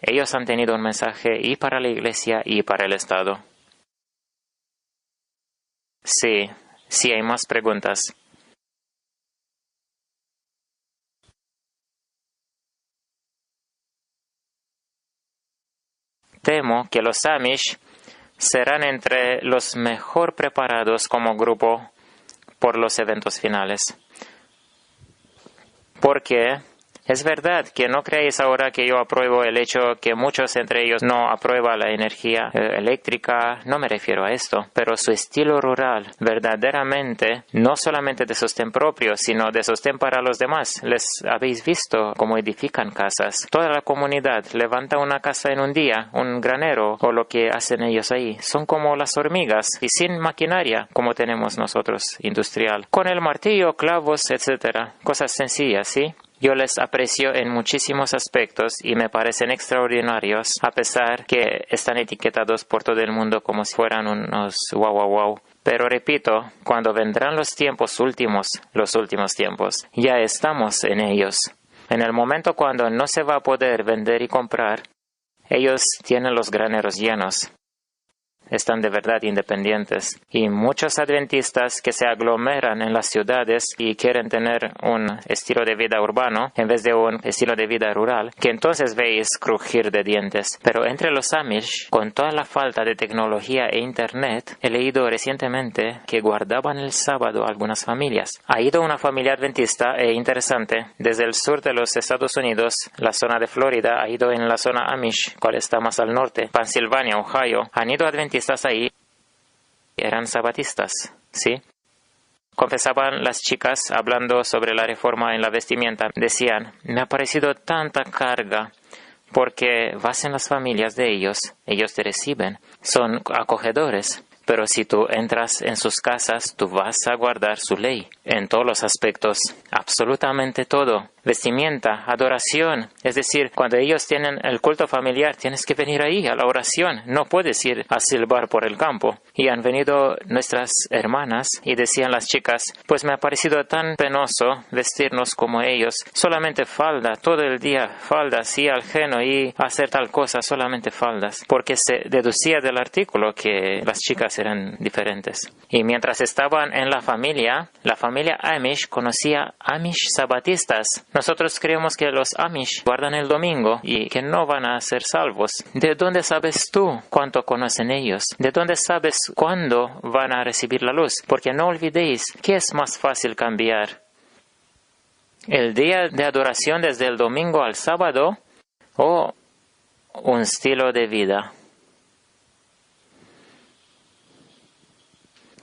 Ellos han tenido un mensaje y para la iglesia y para el Estado. Sí, hay más preguntas. Temo que los Amish serán entre los mejor preparados como grupo por los eventos finales. Porque Es verdad que no creéis ahora que yo apruebo el hecho que muchos entre ellos no aprueban la energía eléctrica, no me refiero a esto, pero su estilo rural, verdaderamente, no solamente de sostén propio, sino de sostén para los demás. Les habéis visto cómo edifican casas. Toda la comunidad levanta una casa en un día, un granero o lo que hacen ellos ahí. Son como las hormigas y sin maquinaria como tenemos nosotros, industrial. Con el martillo, clavos, etcétera. Cosas sencillas, ¿sí? Yo les aprecio en muchísimos aspectos y me parecen extraordinarios, a pesar que están etiquetados por todo el mundo como si fueran unos wow. Pero repito, cuando vendrán los últimos tiempos, ya estamos en ellos. En el momento cuando no se va a poder vender y comprar, ellos tienen los graneros llenos. Están de verdad independientes. Y muchos adventistas que se aglomeran en las ciudades y quieren tener un estilo de vida urbano en vez de un estilo de vida rural, que entonces veis crujir de dientes. Pero entre los Amish, con toda la falta de tecnología e internet, he leído recientemente que guardaban el sábado algunas familias. Ha ido una familia adventista interesante desde el sur de los Estados Unidos, la zona de Florida, ha ido en la zona Amish, cual está más al norte, Pensilvania, Ohio. Han ido adventistas ahí, eran sabatistas, ¿sí? Confesaban las chicas hablando sobre la reforma en la vestimenta. Decían, me ha parecido tanta carga porque vas en las familias de ellos te reciben, son acogedores. Pero si tú entras en sus casas, tú vas a guardar su ley en todos los aspectos, absolutamente todo. Vestimenta, adoración, es decir, cuando ellos tienen el culto familiar, tienes que venir ahí a la oración, no puedes ir a silbar por el campo. Y han venido nuestras hermanas y decían las chicas, pues me ha parecido tan penoso vestirnos como ellos, solamente falda, todo el día faldas y ajeno y hacer tal cosa, solamente faldas, porque se deducía del artículo que las chicas eran diferentes. Y mientras estaban en la familia Amish conocía Amish sabatistas. Nosotros creemos que los Amish guardan el domingo y que no van a ser salvos. ¿De dónde sabes tú cuánto conocen ellos? ¿De dónde sabes cuándo van a recibir la luz? Porque no olvidéis que es más fácil cambiar el día de adoración desde el domingo al sábado o un estilo de vida.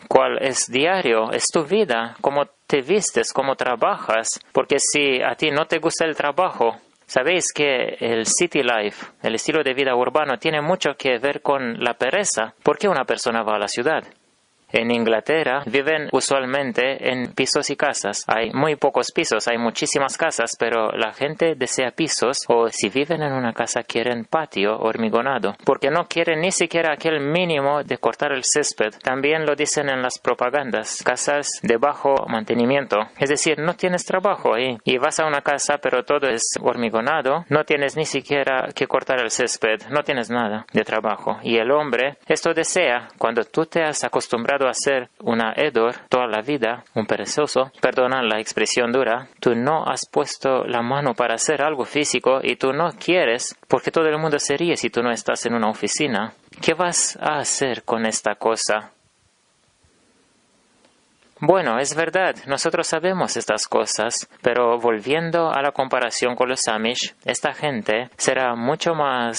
¿Cuál es diario? Es tu vida, cómo te vistes, cómo trabajas. Porque si a ti no te gusta el trabajo, sabéis que el city life, el estilo de vida urbano, tiene mucho que ver con la pereza. ¿Por qué una persona va a la ciudad? En Inglaterra viven usualmente en pisos y casas. Hay muy pocos pisos, hay muchísimas casas, pero la gente desea pisos o si viven en una casa quieren patio hormigonado, porque no quieren ni siquiera aquel mínimo de cortar el césped. También lo dicen en las propagandas, casas de bajo mantenimiento. Es decir, no tienes trabajo ahí y vas a una casa pero todo es hormigonado, no tienes ni siquiera que cortar el césped, no tienes nada de trabajo. Y el hombre esto desea cuando tú te has acostumbrado a ser una Edor toda la vida, un perezoso, perdona la expresión dura, tú no has puesto la mano para hacer algo físico y tú no quieres porque todo el mundo se ríe si tú no estás en una oficina. ¿Qué vas a hacer con esta cosa? Bueno, es verdad, nosotros sabemos estas cosas, pero volviendo a la comparación con los Amish, esta gente será mucho más.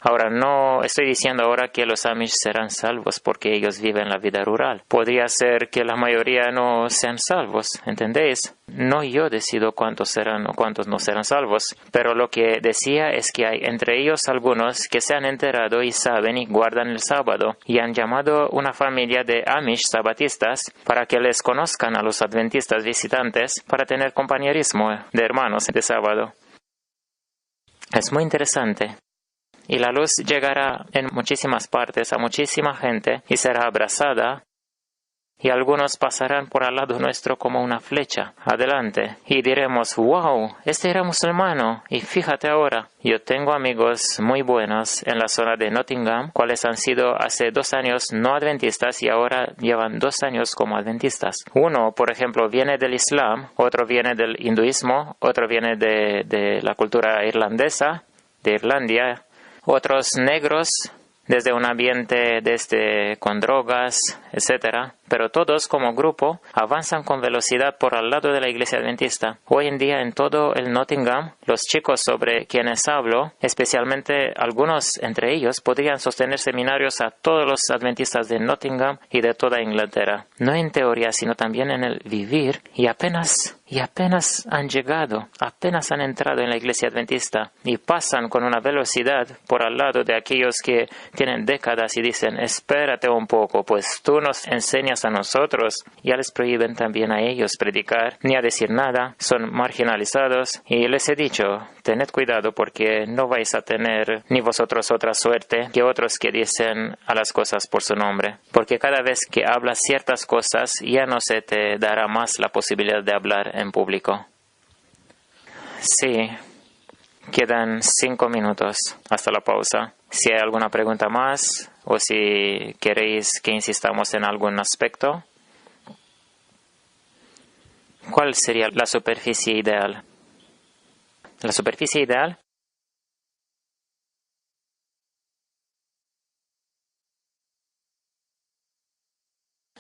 Ahora, no estoy diciendo ahora que los Amish serán salvos porque ellos viven la vida rural. Podría ser que la mayoría no sean salvos, ¿entendéis? No yo decido cuántos serán o cuántos no serán salvos, pero lo que decía es que hay entre ellos algunos que se han enterado y saben y guardan el sábado, y han llamado una familia de Amish sabatistas para que les conozcan a los adventistas visitantes para tener compañerismo de hermanos de sábado. Es muy interesante. Y la luz llegará en muchísimas partes a muchísima gente y será abrazada. Y algunos pasarán por al lado nuestro como una flecha, adelante. Y diremos, wow, este era musulmano. Y fíjate ahora, yo tengo amigos muy buenos en la zona de Nottingham, cuales han sido hace 2 años no adventistas y ahora llevan 2 años como adventistas. Uno, por ejemplo, viene del Islam, otro viene del hinduismo, otro viene de la cultura irlandesa, de Irlandia. Otros negros, desde un ambiente con drogas, etc. pero todos como grupo avanzan con velocidad por al lado de la iglesia adventista. Hoy en día en todo el Nottingham, los chicos sobre quienes hablo, especialmente algunos entre ellos, podrían sostener seminarios a todos los adventistas de Nottingham y de toda Inglaterra. No en teoría, sino también en el vivir, y apenas han llegado, apenas han entrado en la iglesia adventista y pasan con una velocidad por al lado de aquellos que tienen décadas y dicen, espérate un poco, pues tú nos enseñas a nosotros. Ya les prohíben también a ellos predicar, ni a decir nada, son marginalizados y les he dicho, tened cuidado porque no vais a tener ni vosotros otra suerte que otros que dicen a las cosas por su nombre, porque cada vez que hablas ciertas cosas ya no se te dará más la posibilidad de hablar en público. Sí, quedan 5 minutos hasta la pausa. Si hay alguna pregunta más o si queréis que insistamos en algún aspecto. ¿Cuál sería la superficie ideal? La superficie ideal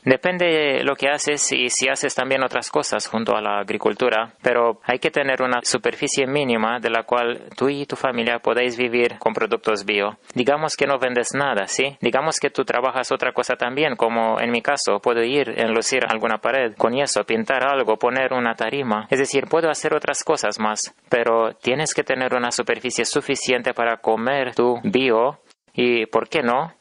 depende de lo que haces y si haces también otras cosas junto a la agricultura, pero hay que tener una superficie mínima de la cual tú y tu familia podéis vivir con productos bio. Digamos que no vendes nada, ¿sí? Digamos que tú trabajas otra cosa también, como en mi caso, puedo ir a enlucir alguna pared con yeso, pintar algo, poner una tarima. Es decir, puedo hacer otras cosas más, pero tienes que tener una superficie suficiente para comer tu bio y, ¿por qué no?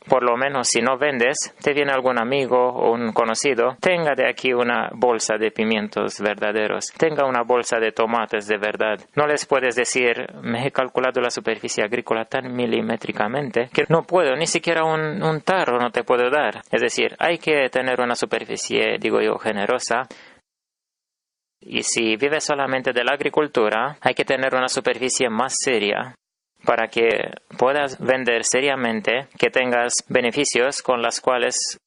Por lo menos si no vendes, te viene algún amigo o un conocido, tenga de aquí una bolsa de pimientos verdaderos, tenga una bolsa de tomates de verdad. No les puedes decir, me he calculado la superficie agrícola tan milimétricamente que no puedo, ni siquiera un tarro no te puedo dar. Es decir, hay que tener una superficie, digo yo, generosa. Y si vives solamente de la agricultura, hay que tener una superficie más seria, para que puedas vender seriamente, que tengas beneficios con los cuales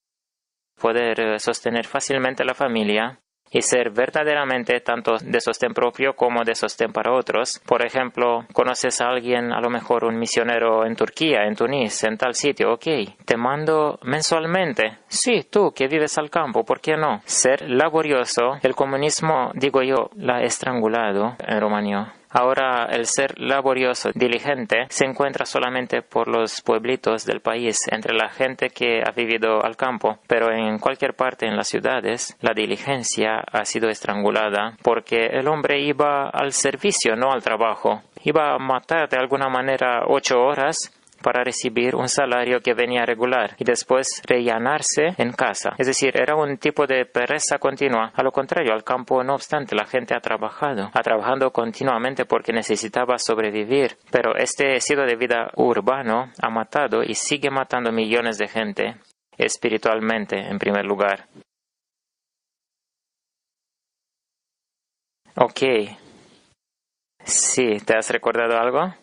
poder sostener fácilmente la familia y ser verdaderamente tanto de sostén propio como de sostén para otros. Por ejemplo, conoces a alguien, a lo mejor un misionero en Turquía, en Tunís, en tal sitio, ok, te mando mensualmente. Sí, tú que vives al campo, ¿por qué no? Ser laborioso, el comunismo, digo yo, la ha estrangulado en Rumanía. Ahora el ser laborioso, diligente, se encuentra solamente por los pueblitos del país, entre la gente que ha vivido al campo, pero en cualquier parte en las ciudades, la diligencia ha sido estrangulada porque el hombre iba al servicio, no al trabajo. Iba a matar de alguna manera 8 horas para recibir un salario que venía regular y después rellenarse en casa. Es decir, era un tipo de pereza continua. A lo contrario, al campo, no obstante, la gente ha trabajado continuamente porque necesitaba sobrevivir. Pero este estilo de vida urbano ha matado y sigue matando millones de gente, espiritualmente en primer lugar. Ok. Sí, ¿te has recordado algo?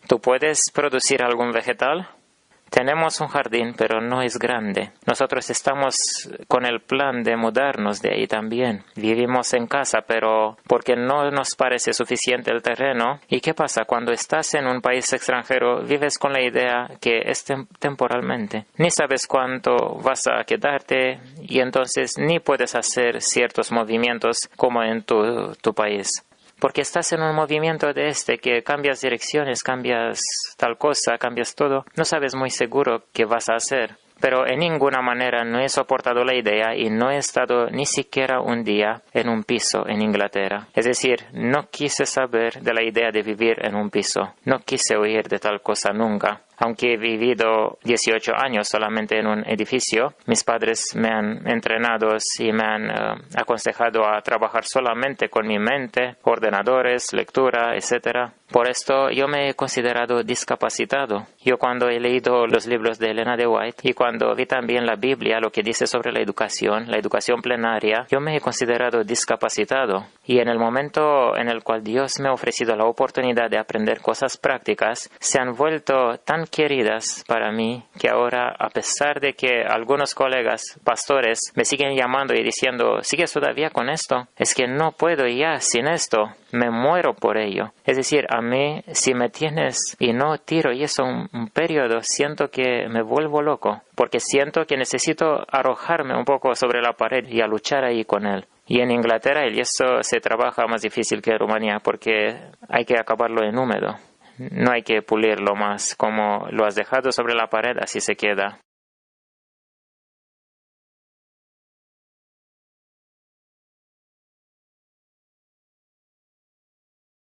¿Tú puedes producir algún vegetal? Tenemos un jardín, pero no es grande. Nosotros estamos con el plan de mudarnos de ahí también. Vivimos en casa, pero porque no nos parece suficiente el terreno. ¿Y qué pasa? Cuando estás en un país extranjero, vives con la idea que es temporalmente. Ni sabes cuánto vas a quedarte y entonces ni puedes hacer ciertos movimientos como en tu país. Porque estás en un movimiento de que cambias direcciones, cambias tal cosa, cambias todo. No sabes muy seguro qué vas a hacer. Pero en ninguna manera no he soportado la idea y no he estado ni siquiera un día en un piso en Inglaterra. Es decir, no quise saber de la idea de vivir en un piso. No quise oír de tal cosa nunca. Aunque he vivido 18 años solamente en un edificio, mis padres me han entrenado y me han aconsejado a trabajar solamente con mi mente, ordenadores, lectura, etc. Por esto yo me he considerado discapacitado. Yo cuando he leído los libros de Elena de White y cuando vi también la Biblia, lo que dice sobre la educación plenaria, yo me he considerado discapacitado. Y en el momento en el cual Dios me ha ofrecido la oportunidad de aprender cosas prácticas, se han vuelto tan queridas para mí que ahora, a pesar de que algunos colegas pastores me siguen llamando y diciendo, ¿sigues todavía con esto? Es que no puedo ya sin esto, me muero por ello. Es decir, a mí, si me tienes y no tiro y eso un periodo, siento que me vuelvo loco, porque siento que necesito arrojarme un poco sobre la pared y a luchar ahí con él. Y en Inglaterra el yeso se trabaja más difícil que en Rumanía porque hay que acabarlo en húmedo. No hay que pulirlo más. Como lo has dejado sobre la pared, así se queda.